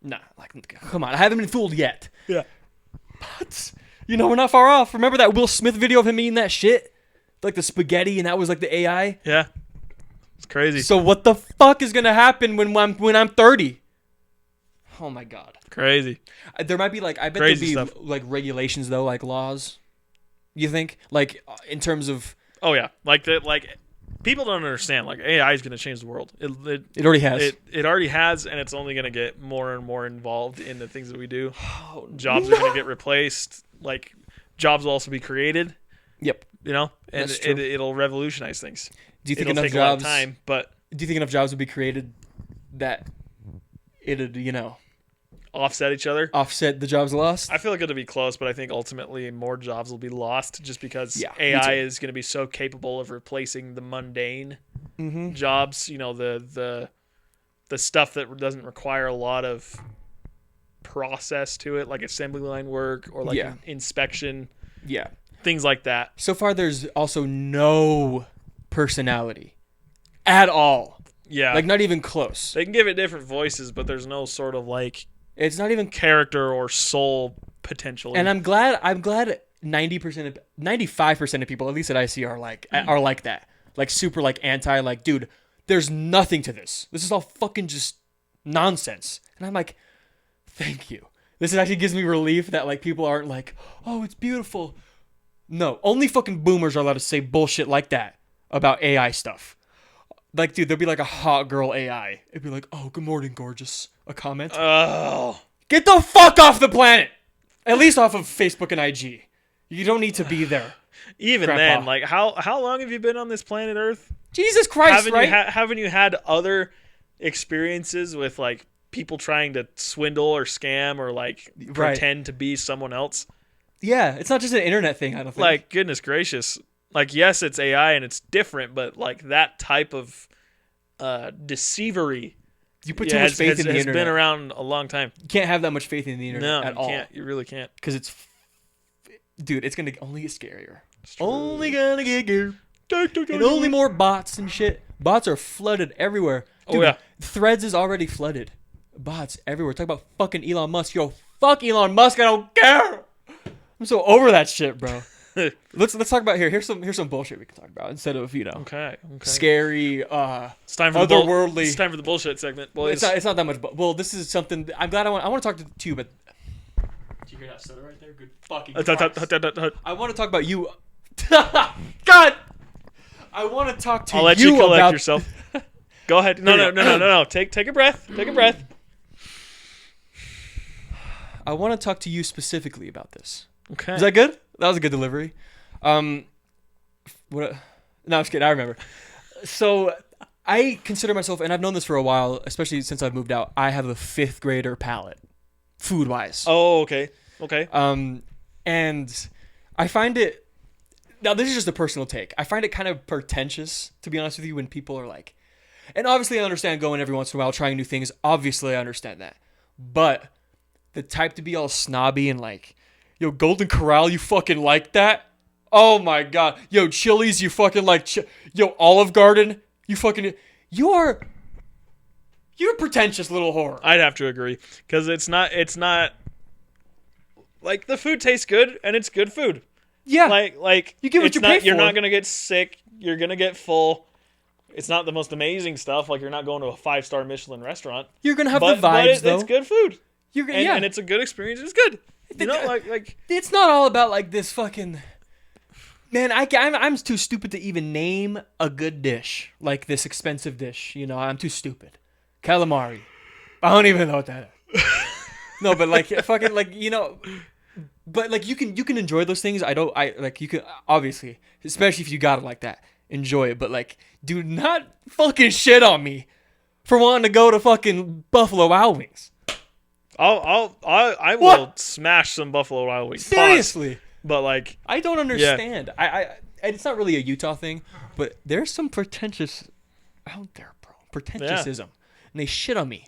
nah, like, come on, I haven't been fooled yet. Yeah. But we're not far off. Remember that Will Smith video of him eating that shit, like the spaghetti, and that was like the AI. Yeah. It's crazy. So what the fuck is gonna happen when I'm 30? Oh my God. Crazy. There might be like, I bet Crazy there'd be stuff. like regulations though, like laws. You think, like, in terms of? Oh yeah. Like people don't understand. Like AI is going to change the world. It already has. It already has, and it's only going to get more and more involved in the things that we do. Jobs are going to get replaced. Like jobs will also be created. Yep. And That's true. it'll revolutionize things. Do you think It'll enough take a lot of jobs? time, but Do you think enough jobs would be created that it'd offset each other. offset the jobs lost? I feel like it'll be close, but I think ultimately more jobs will be lost just because Yeah, me AI too. is going to be so capable of replacing the mundane Mm-hmm. jobs. The stuff that doesn't require a lot of process to it, like assembly line work or like Yeah. inspection, Yeah. things like that. So far, there's also no personality at all. Yeah, Like, not even close. they can give it different voices, but there's no sort of like It's not even. character or soul potential. And I'm glad 90%, 95% of people, at least that I see, are like that. Like, super, like, anti, like, dude, there's nothing to this. This is all fucking just nonsense. And I'm like, thank you. This actually gives me relief that, like, people aren't like, oh, it's beautiful. No, only fucking boomers are allowed to say bullshit like that about AI stuff. Like, dude, there'd be like a hot girl AI. It'd be like, oh, good morning, gorgeous. A comment. oh, Get the fuck off the planet. At least off of Facebook and IG. You don't need to be there. even Grandpa. then, like how long have you been on this planet Earth? Jesus Christ, right? Haven't you had other experiences with like people trying to swindle or scam or like pretend to be someone else? Yeah, it's not just an internet thing, I don't think. Like, goodness gracious. Like, yes, it's AI and it's different, but like that type of deceivery you put too much faith in the has internet. been around a long time. You can't have that much faith in the internet No, at you all. can't. You really can't. Because dude, it's going to only get scarier. true. Only gonna get scarier. And only more bots and shit. Bots are flooded everywhere. Dude, Oh, yeah. Threads is already flooded. Bots everywhere. Talk about fucking Elon Musk. Yo, fuck Elon Musk. I don't care. I'm so over that shit, bro. Let's talk about here. Here's some bullshit we can talk about instead of Okay. scary. It's time for otherworldly. It's time for the bullshit segment, boys. It's not that much. Well, this is something. I'm glad I want to talk to you, but. Did you hear that stutter right there? Good fucking. Christ. I want to talk about you. God. I want to talk to you. I'll let you collect about yourself. Go ahead. No. Take a breath. Take a breath. I want to talk to you specifically about this. Okay. Is that good? That was a good delivery. No, I'm just kidding. I remember. So I consider myself, and I've known this for a while, especially since I've moved out, I have a 5th grader palate, food-wise. Oh, okay. Okay. And I find it, now this is just a personal take, I find it kind of pretentious, to be honest with you, when people are like, and obviously I understand going every once in a while, trying new things, obviously I understand that, but the type to be all snobby and like, yo, Golden Corral, you fucking like that? Oh my God. Yo, Chili's, you fucking like, yo, Olive Garden, you're a pretentious little whore. I'd have to agree because it's not like the food tastes good and it's good food. Yeah. Like You get what it's you not, pay for. You're not gonna get sick. You're gonna get full. It's not the most amazing stuff. Like you're not going to a 5-star Michelin restaurant. You're going to have But the vibes, though. it's good food. You're gonna, And it's a good experience. It's good. You know, like it's not all about like this fucking. Man, I'm too stupid to even name a good dish like this expensive dish. You know, I'm too stupid. Calamari. I don't even know what that is. No, but like fucking like But like you can enjoy those things. You can obviously, especially if you got it like that, enjoy it. But like, do not fucking shit on me for wanting to go to fucking Buffalo Wild Wings. I will smash some Buffalo Wild Wings. Seriously. Pause. But like, I don't understand. And it's not really a Utah thing, but there's some pretentious out there, bro. Pretentiousism. And they shit on me.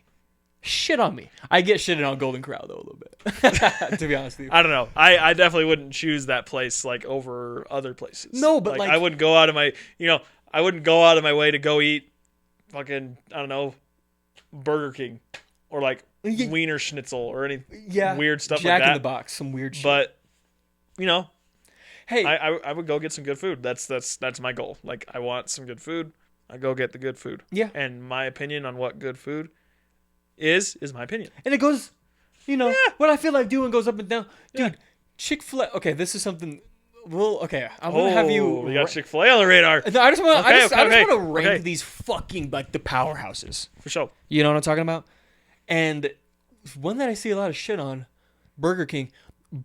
I get shitted on Golden Corral though a little bit. To be honest with you. I don't know. I definitely wouldn't choose that place like over other places. No, but like I wouldn't go out of my way to go eat fucking, I don't know, Burger King or like Wiener Schnitzel or any weird stuff Jack like that. in the Box, some weird shit. But you know, hey, I would go get some good food. That's my goal. Like, I want some good food. I go get the good food. Yeah. And my opinion on what good food is my opinion. And it goes, what I feel like doing goes up and down. Dude, Chick-fil-A. Okay, this is something. Well, okay, I'm gonna have you. We got Chick-fil-A on the radar. No, I just want to rank Okay. these fucking like the powerhouses. For sure. You know what I'm talking about? And one that I see a lot of shit on, Burger King.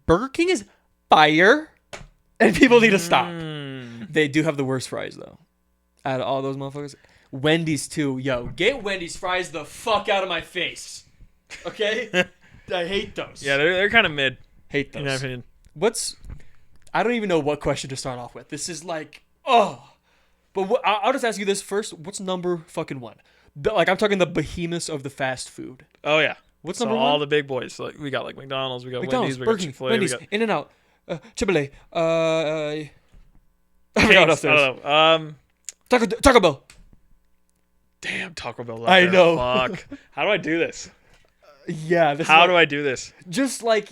Burger King is fire, and people need to stop. They do have the worst fries though, out of all those motherfuckers. Wendy's too. Yo, get Wendy's fries the fuck out of my face. Okay? I hate those. Yeah, they're kind of mid. Hate those. In my opinion. I don't even know what question to start off with. This is like, But I'll just ask you this first. What's number fucking one? I'm talking the behemoths of the fast food. Oh yeah. What's so number one? all the big boys. So, like, we got like McDonald's, we got Wendy's, we got Burger King, Chick-fil-A, Wendy's, we got In-N-Out, Chipotle, I Kings, forgot what else there is. I don't know. Taco Bell. Damn, Taco Bell's up I there. know. Fuck. How do I do this? Yeah. How do I do this? Just like,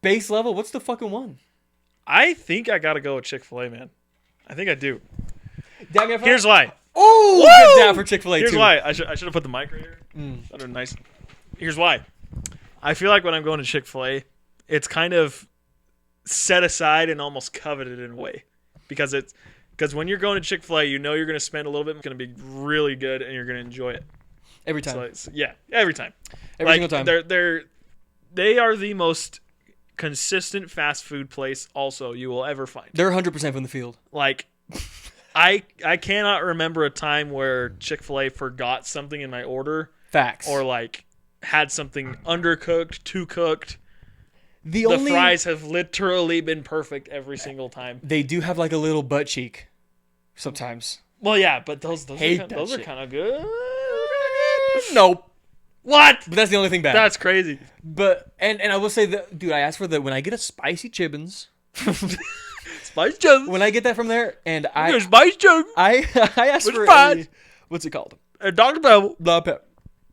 base level. What's the fucking one? I think I gotta go with Chick-fil-A, man. I think I do. Damn, Here's why. Oh, get down for Chick-fil-A Here's too. why. I should have put the mic right here. That are nice. Here's why. I feel like when I'm going to Chick-fil-A, it's kind of set aside and almost coveted in a way, because when you're going to Chick-fil-A, you know you're going to spend a little bit. It's going to be really good, and you're going to enjoy it every time. So every time. Every single time. They are the most consistent fast food place also you will ever find. They're 100% from the field. Like, I cannot remember a time where Chick-fil-A forgot something in my order. Facts. Or like had something undercooked, too cooked. The only fries have literally been perfect every single time. They do have like a little butt cheek sometimes. Well, yeah, but those are shit. kind of good. Nope. What? But that's the only thing bad. That's crazy. But and I will say that, dude, I asked for when I get a spicy chibbins. Spicy chibbins. When I get that from there, and spicy chibbins. I asked for what's it called? Dr. Pepper. Dr. Pepper.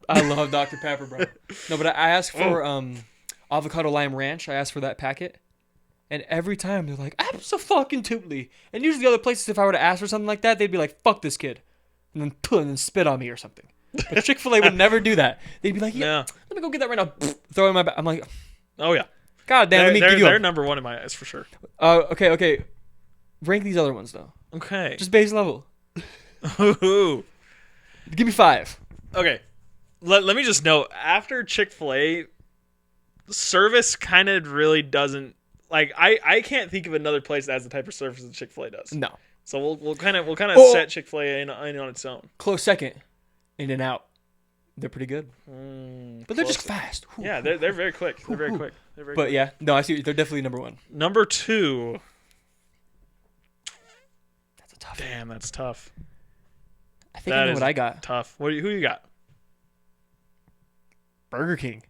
I love Dr. Pepper, bro. No, but I asked for avocado lime ranch. I asked for that packet, and every time they're like, abso-fucking-tootly. And usually other places, if I were to ask for something like that, they'd be like, fuck this kid, and then spit on me or something. But Chick-fil-A would never do that. They'd be like, let me go get that right now. Throw it in my back. I'm like, oh yeah. God damn, let me give you they're number one in my eyes for sure. Okay. Rank these other ones though. Okay. Just base level. Ooh. Give me 5. Okay. Let me just note, after Chick-fil-A, service kind of really doesn't, like, I can't think of another place that has the type of service that Chick-fil-A does. No. So we'll kind of set Chick-fil-A in on its own. Close second, In-N-Out. They're pretty good. But they're just fast. Yeah, they're very quick. They're very quick. But yeah, no, I see. They're definitely number one. Number 2. That's a tough. Damn, that's tough. I think I know what I got. Tough. Who you got? Burger King.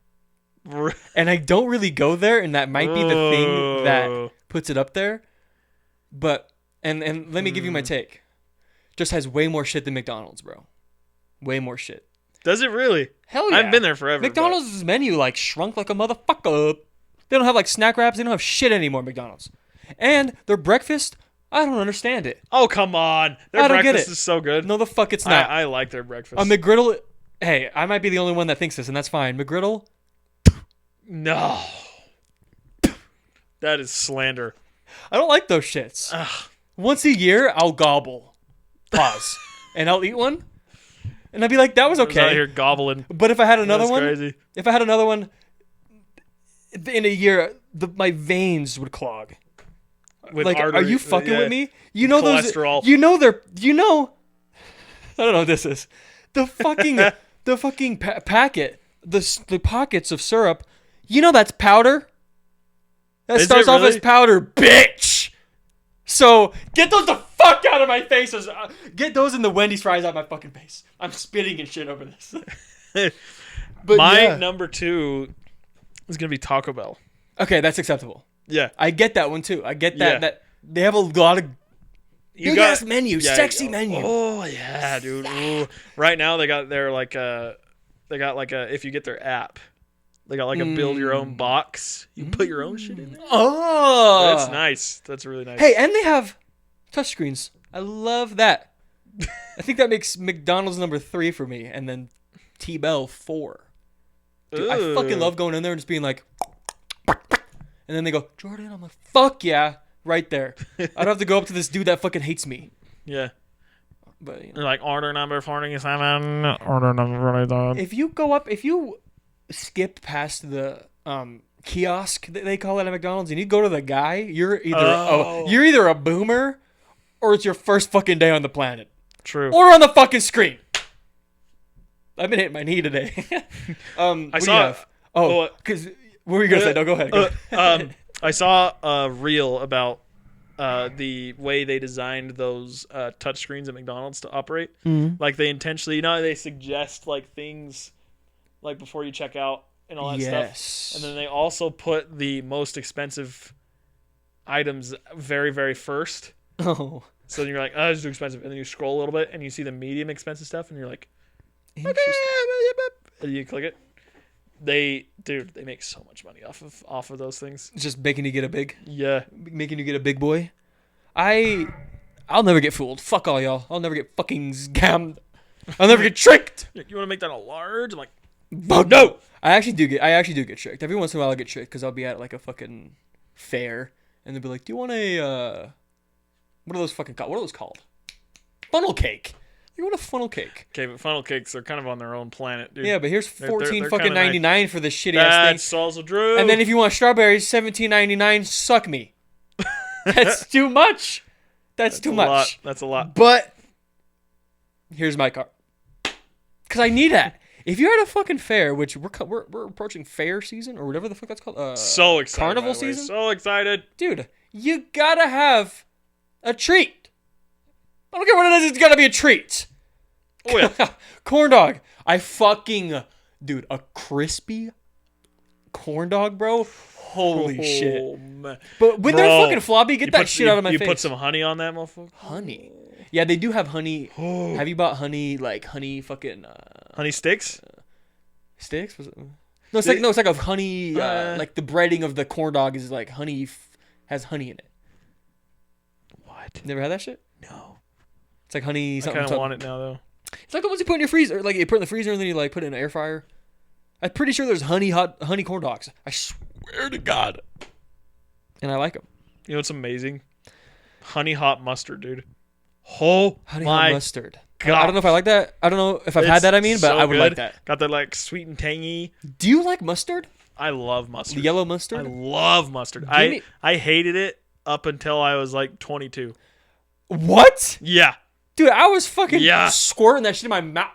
And I don't really go there, and that might be the thing that puts it up there. But and let me give you my take. Just has way more shit than McDonald's, bro. Way more shit. Does it really? Hell yeah. I've been there forever. McDonald's menu like shrunk like a motherfucker. They don't have like snack wraps. They don't have shit anymore, McDonald's. And their breakfast, I don't understand it. Oh, come on. Their breakfast is so good. No, the fuck it's not. I like their breakfast. A McGriddle, hey, I might be the only one that thinks this, and that's fine. McGriddle? No. That is slander. I don't like those shits. Once a year, I'll gobble. Pause. And I'll eat one. And I'd be like, that was okay. I was out here gobbling. But if I had another one, crazy. If I had another one in a year, my veins would clog. With Like, are artery- you fucking yeah. with me? You know Cholesterol. those. I don't know what this is. The fucking packet, the pockets of syrup. You know that's powder. That Is starts it off really? as powder, bitch. So get those the fuck out of my face. Get those in the Wendy's fries out of my fucking face. I'm spitting and shit over this. But My yeah. number 2 is gonna be Taco Bell. Okay, that's acceptable. Yeah, I get that one too. I get that Yeah. that they have a lot of you big ass menu, yeah, sexy menu. Oh yeah, dude. Ooh. Right now they got their if you get their app, they got like a build your own box. You put your own shit in there. Oh, That's nice. That's really nice. Hey, and they have touchscreens. I love that. I think that makes McDonald's number 3 for me, and then T-Bell 4. Dude, I fucking love going in there and just being like, and then they go, Jordan. I'm like, fuck yeah, right there. I don't have to go up to this dude that fucking hates me. Yeah. But you know, They're like order number 47, order number 47. if you skip past the kiosk that they call it at McDonald's, and you go to the guy, you're either a boomer, or it's your first fucking day on the planet. True. Or on the fucking screen. I've been hitting my knee today. I saw- because what were you gonna say? No, go ahead. I saw a reel about the way they designed those touchscreens at McDonald's to operate. Mm-hmm. Like they intentionally, they suggest like things like before you check out and all that stuff. And then they also put the most expensive items very, very first. Oh, So then you're like, oh, it's too expensive. And then you scroll a little bit and you see the medium expensive stuff and you're like, interesting. and you click it. They make so much money off of those things. Just making you get a big boy. I'll never get fooled. Fuck all y'all. I'll never get fucking scammed. I'll never get tricked. You want to make that a large? I'm like, Fuck no. I actually do get tricked. Every once in a while I get tricked because I'll be at like a fucking fair and they'll be like, "Do you want a what are those called? Funnel cake. You want a funnel cake?" okay, but funnel cakes are kind of on their own planet, dude. Yeah, but here's They're $14 fucking kinda nice. 99 for this shitty ass That's also true. thing. And then if you want strawberries, $17.99. Suck me. That's too much. That's too much. That's a lot. But here's my card. Cause I need that. If you're at a fucking fair, which we're approaching fair season or whatever the fuck that's called, So excited. carnival by the way. season? So excited. Dude, you gotta have a treat. I don't care what it is. It's gotta be a treat. Oh yeah. Corn dog. Dude, a crispy corn dog, bro. Holy shit. Oh, man. But when Bro, they're fucking floppy, get that shit out of my you face. You put some honey on that motherfucker. honey. Yeah, they do have honey. Have you bought honey, like honey fucking Honey sticks? sticks? Was it? No, it's like a honey. Like the breading of the corn dog is like honey, has honey in it. What? Never had that shit? No. It's like honey. I Something. kind of want it now though. It's like the ones you put in your freezer, like you put in the freezer and then you like put it in an air fryer. I'm pretty sure there's honey corn dogs. I swear to God. And I like them. You know what's amazing? Honey hot mustard, dude. Oh Honey my hot mustard. God. I don't know if I like that. I don't know if I've had It's that. I mean, but so I would good. like that. Got that like sweet and tangy. Do you like mustard? I love mustard. The yellow I mustard? love mustard. me- I hated it up until I was like 22. What? Yeah. Dude, I was fucking Yeah. squirting that shit in my mouth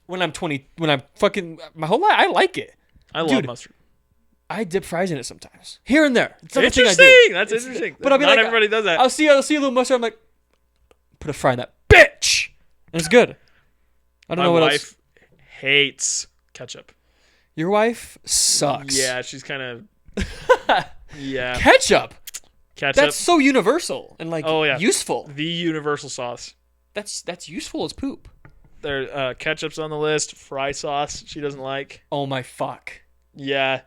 when I'm 20. When I'm fucking my whole life. I like it. I love Dude, mustard. I dip fries in it sometimes, here and there. It's not a thing I Interesting. do. That's interesting. But I'll be Not like, everybody does that. I'll see a little mustard. I'm like, put a fry in that bitch, and it's good. I don't My know what wife else. hates ketchup. Your wife sucks. Yeah, she's kind of. Yeah. Ketchup. Ketchup. That's so universal and like Oh, yeah. useful. the universal sauce. That's useful as poop. There, ketchup's on the list. Fry sauce she doesn't like. Oh my fuck. Yeah.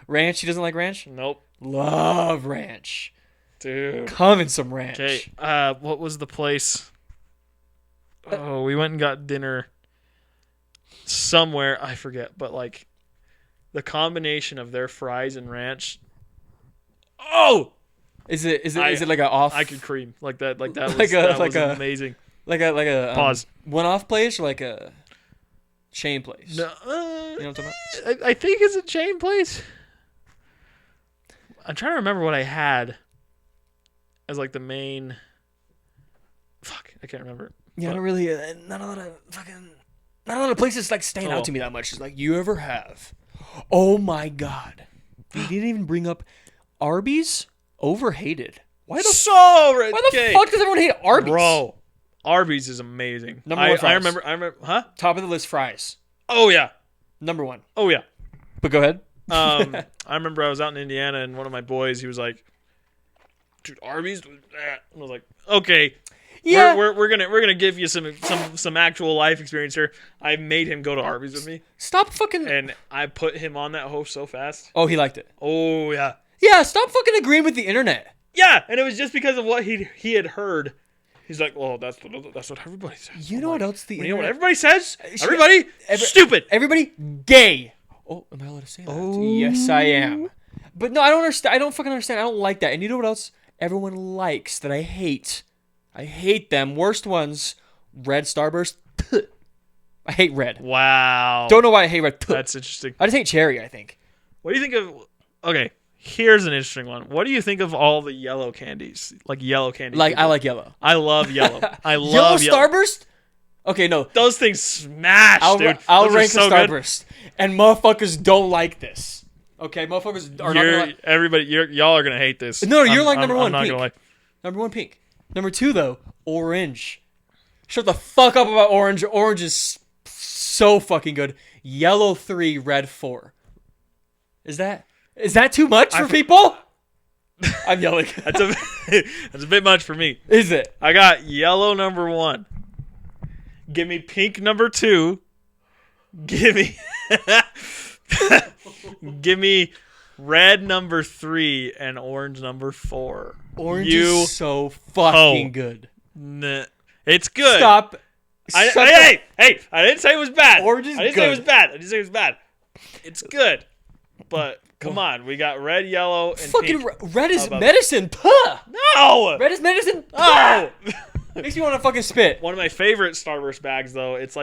Ranch. She doesn't like ranch. Nope. Love ranch. Dude. Come in some ranch. Okay. What was the place? Oh, we went and got dinner somewhere. I forget, but like the combination of their fries and ranch. Oh, Is it like a off? I could cream like that. Like that was, Like a- that like was a- amazing. like a Pause. one-off place or like a chain place. No, You know what I'm talking about? I think it's a chain place. I'm trying to remember what I had as like the main. Fuck, I can't remember. Yeah, I don't really. Not a lot of places like stand out to me that much. It's like you ever have. Oh my god, you didn't even bring up Arby's. Overhated. Why the fuck does everyone hate Arby's? Bro, Arby's is amazing. Number one fries. I remember. Huh? Top of the list fries. Oh yeah. Number one. Oh yeah. But go ahead. I remember I was out in Indiana and one of my boys, he was like, "Dude, Arby's." And I was like, "Okay, Yeah. we're gonna give you some actual life experience here." I made him go to Arby's with me, Stop fucking. and I put him on that host so fast. Oh, he liked it. Oh yeah, Yeah, stop fucking agreeing with the internet. yeah, and it was just because of what he had heard. He's like, "Well, that's what everybody says." You know what else the You internet? know what everybody says? Everybody stupid. Everybody gay. Oh, am I allowed to say that? Oh. Yes, I am. But no, I don't understand. I don't fucking understand. I don't like that. And you know what else everyone likes that I hate? I hate them. Worst ones. Red Starburst. I hate red. Wow. Don't know why I hate red. That's interesting. I just hate cherry, I think. What do you think of? Okay, here's an interesting one. What do you think of all the yellow candies? Like yellow candy. Like, I like yellow. I love yellow. I Yellow love yellow. Starburst? Okay, no. Those things smash, dude. I'll Those are rank so a good. Starburst. And motherfuckers don't like this. Okay, motherfuckers are not gonna like. Y'all are gonna hate this. No, you're like number one. I'm not Pink. gonna lie. Number one, pink. Number two, though, orange. Shut the fuck up about orange. Orange is so fucking good. Yellow 3, red 4. Is that too much for people? I'm yelling. That's a bit much for me. Is it? I got yellow number 1. Give me pink number 2. Give me red number 3 and orange number 4. Orange is so fucking good. Nah, it's good. Stop. Hey! I didn't say it was bad. Orange is I didn't say it was bad. It's good. But come on, we got red, yellow, and fucking pink. red is medicine. Puh. No! Red is medicine. Oh! Makes me want to fucking spit. One of my favorite Starburst bags, though, it's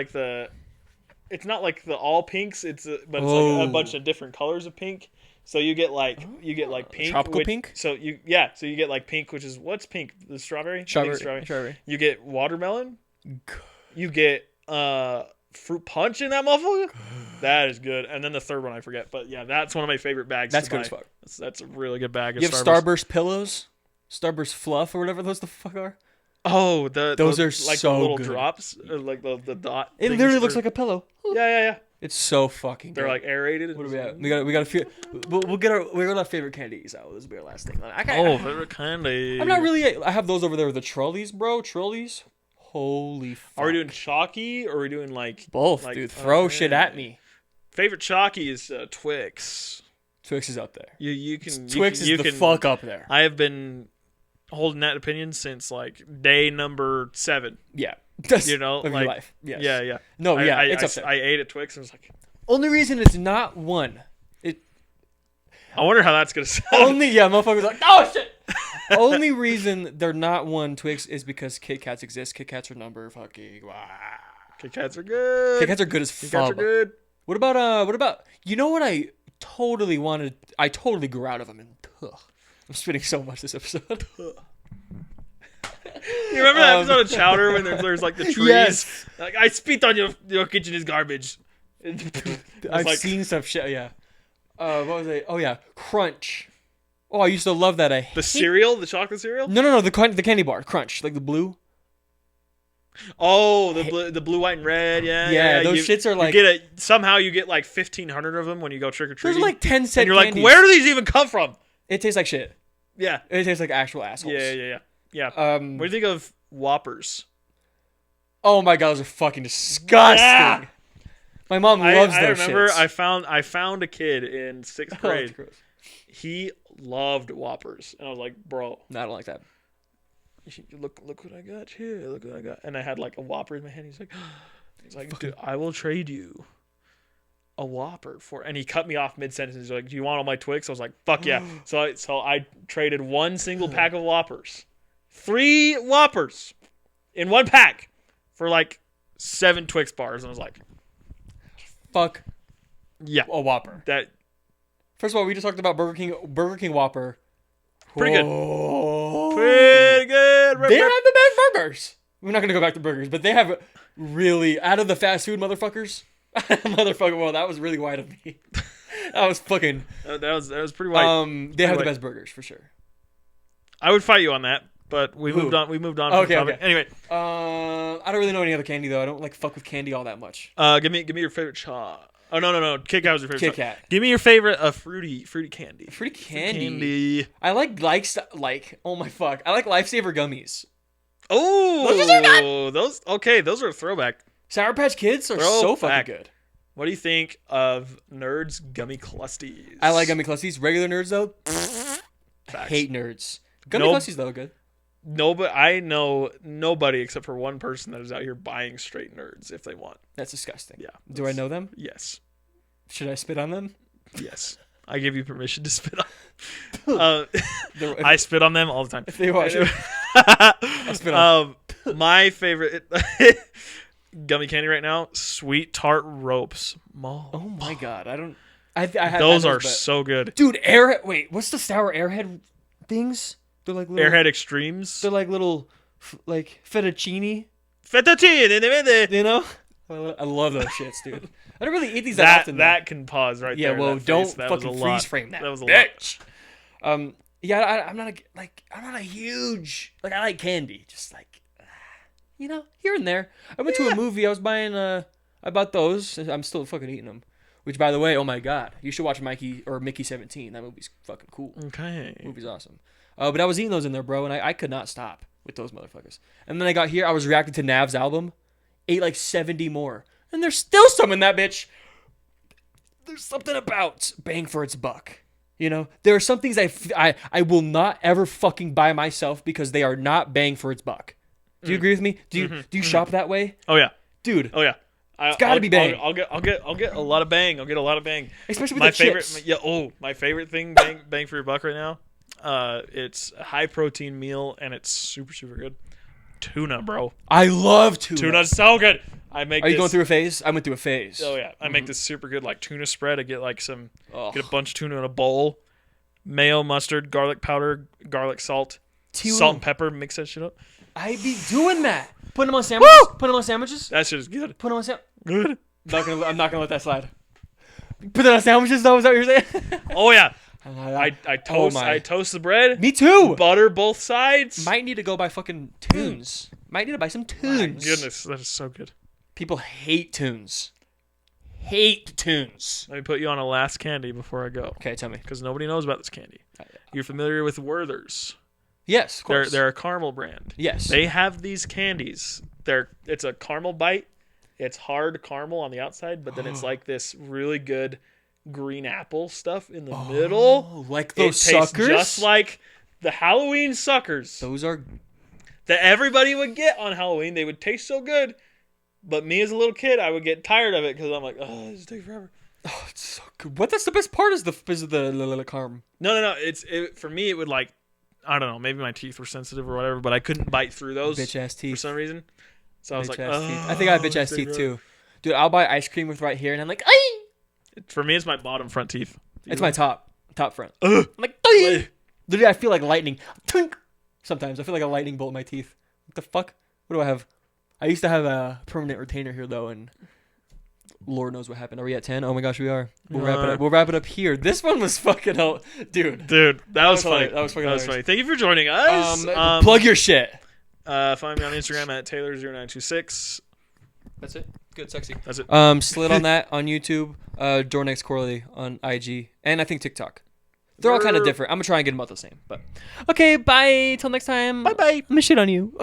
not like the all pinks, but it's like a bunch of different colors of pink. So you get like pink, tropical pink. So you get like pink, which is what's pink? The strawberry. Strawberry. You get watermelon. You get fruit punch in that motherfucker. That is good. And then the third one I forget, but yeah, that's one of my favorite bags. That's to good buy. as fuck. That's a really good bag. You have Starburst pillows, Starburst fluff, or whatever those the fuck are. Oh, those are like the little good. drops, or like the dot. It literally looks like a pillow. Yeah. It's so fucking good. They're like aerated. What do we have? We got a few. We'll get our favorite candies out. This will be our last thing. Favorite candy. I'm not really. I have those over there with the trolleys, bro. Trolleys. Holy fuck. Are we doing chalky or are we doing like both, dude? Throw shit at me. Favorite chalky is Twix. Twix is up there. You can Twix is the fuck up there. I have been holding that opinion since like day number 7. Yeah. Of your like life. Yes. Yeah. No, it's up there. I ate at Twix and was like, only reason it's not one. I wonder how that's gonna sound. Motherfuckers like, oh shit. Only reason they're not one Twix is because Kit Kats exist. Kit Kats are number fucking. Wow. Kit Kats are good. Kit Kats are good as fuck. Kit Kats are good. What about? You know what I totally wanted? I totally grew out of them. And I'm spitting so much this episode. You remember that episode of Chowder when there's like the trees? Yes. Like, I spit on your kitchen is garbage. I've seen some shit. Yeah. What was it? Oh yeah, Crunch. Oh, I used to love that. The cereal, the chocolate cereal. No, the candy bar, Crunch, like the blue. Oh, the blue, white, and red. Yeah. Those shits are like. Somehow you get like 1,500 of them when you go trick or treating. Those are like 10-cent. And you're candies. like, where do these even come from? It tastes like shit. Yeah. It tastes like actual assholes. Yeah. What do you think of Whoppers? Oh my god, those are fucking disgusting. Yeah. My mom loves those shits. I remember I found a kid in 6th grade. Oh, he loved Whoppers, and I was like, bro, no, I don't like that. Look what I got here. Look what I got, and I had like a Whopper in my hand. He's like, dude, I will trade you a Whopper for. And he cut me off mid sentence. He's like, do you want all my Twix? I was like, fuck yeah. So I traded one single pack of Whoppers, 3 Whoppers in one pack for like 7 Twix bars, and I was like, fuck yeah, a Whopper. First of all, we just talked about Burger King Whopper. Pretty good. Oh. Pretty good. They have the best burgers. We're not gonna go back to burgers, but they have really out of the fast food motherfuckers. Motherfucker, well, that was really wide of me. That was fucking. That was pretty wide. They have the best burgers for sure. I would fight you on that, but we moved on. We moved on. Okay, from the topic. okay. Anyway, I don't really know any other candy though. I don't like fuck with candy all that much. give me your favorite chaw. Oh no. Kit Kat was your favorite. Kit Kat. Give me your favorite fruity candy. Fruity candy. I like oh my fuck. I like Lifesaver gummies. Oh, those are a throwback. Sour Patch Kids are so fucking good. What do you think of Nerds Gummy Clusties? I like Gummy Clusties. Regular Nerds though, I hate Nerds. Gummy Clusties though are good. No, but I know nobody except for one person that is out here buying straight Nerds if they want. That's disgusting. Yeah. Do I know them? Yes. Should I spit on them? Yes. I give you permission to spit on. I spit on them all the time. If they watch it, I'll spit on them. My favorite gummy candy right now, Sweet Tart Ropes. Oh my god, those are so good, dude. Airhead. Wait, what's the sour Airhead things? They're like little, Airhead Extremes. They're like little, like fettuccine. Fettuccine, you know. I love those shits, dude. I don't really eat these that often. That can pause right there. Yeah, well, don't fucking freeze frame that. That was a bitch. Lot. Yeah, I'm not a huge I like candy, just like here and there. I went to a movie. I bought those. I'm still fucking eating them. Which, by the way, oh my god, you should watch Mickey 17. That movie's fucking cool. Okay, that movie's awesome. But I was eating those in there, bro, and I could not stop with those motherfuckers. And then I got here. I was reacting to Nav's album. Ate like 70 more, and there's still some in that bitch. There's something about bang for its buck. There are some things I will not ever fucking buy myself because they are not bang for its buck. Do you agree with me? Do you shop that way? Oh yeah, dude. Oh yeah. It's got to be bang. I'll get a lot of bang. I'll get a lot of bang. Especially with my the favorite. chips. Yeah. My favorite thing bang for your buck right now. It's a high protein meal and it's super super good. Tuna, bro. I love tuna. Tuna's so good. Are you going through a phase? I went through a phase. Oh yeah. I make this super good like tuna spread. I get like get a bunch of tuna in a bowl, mayo, mustard, garlic powder, garlic salt, salt and pepper. Mix that shit up. I be doing that. Putting them on sandwiches. Woo! Putting them on sandwiches. That shit is good. Put them on good. I'm not gonna let that slide. Put that on sandwiches though. Is that what you're saying? Oh yeah. I toast the bread. Me too. Butter both sides. Might need to go buy fucking tunes. Might need to buy some tunes. My goodness, that is so good. People hate tunes. Hate tunes. Let me put you on a last candy before I go. Okay, tell me. Because nobody knows about this candy. You're familiar with Werther's? Yes, of course. They're a caramel brand. Yes. They have these candies. It's a caramel bite. It's hard caramel on the outside, but then it's like this really good green apple stuff in the middle. Like those suckers? Just like the Halloween suckers. Those are... That everybody would get on Halloween. They would taste so good. But me as a little kid, I would get tired of it because I'm like, oh, this takes forever. Oh, it's so good. That's the best part is the caramel. No. For me, it would like, I don't know, maybe my teeth were sensitive or whatever, but I couldn't bite through those. Bitch-ass teeth. For some reason. So I was like, teeth. oh. I think I have bitch-ass teeth too. Dude, I'll buy ice cream with right here, and I'm like, ay! For me, it's my bottom front teeth. It's my top front. I'm like, ay! Literally, I feel like lightning. Tink! Sometimes I feel like a lightning bolt in my teeth. What the fuck? What do I have? I used to have a permanent retainer here though, and Lord knows what happened. Are we at 10? Oh my gosh, we are. We'll wrap it up. We'll wrap it up here. This one was fucking dude. That was funny. That was funny. Thank you for joining us. Plug your shit. Find me on Instagram at Taylor0926. That's it. Good, sexy. That's it. Slit on that on YouTube. Jornex Corley on IG, and I think TikTok. They're all kind of different. I'm gonna try and get them all the same. But okay, bye. Till next time. Bye. I'm gonna shit on you.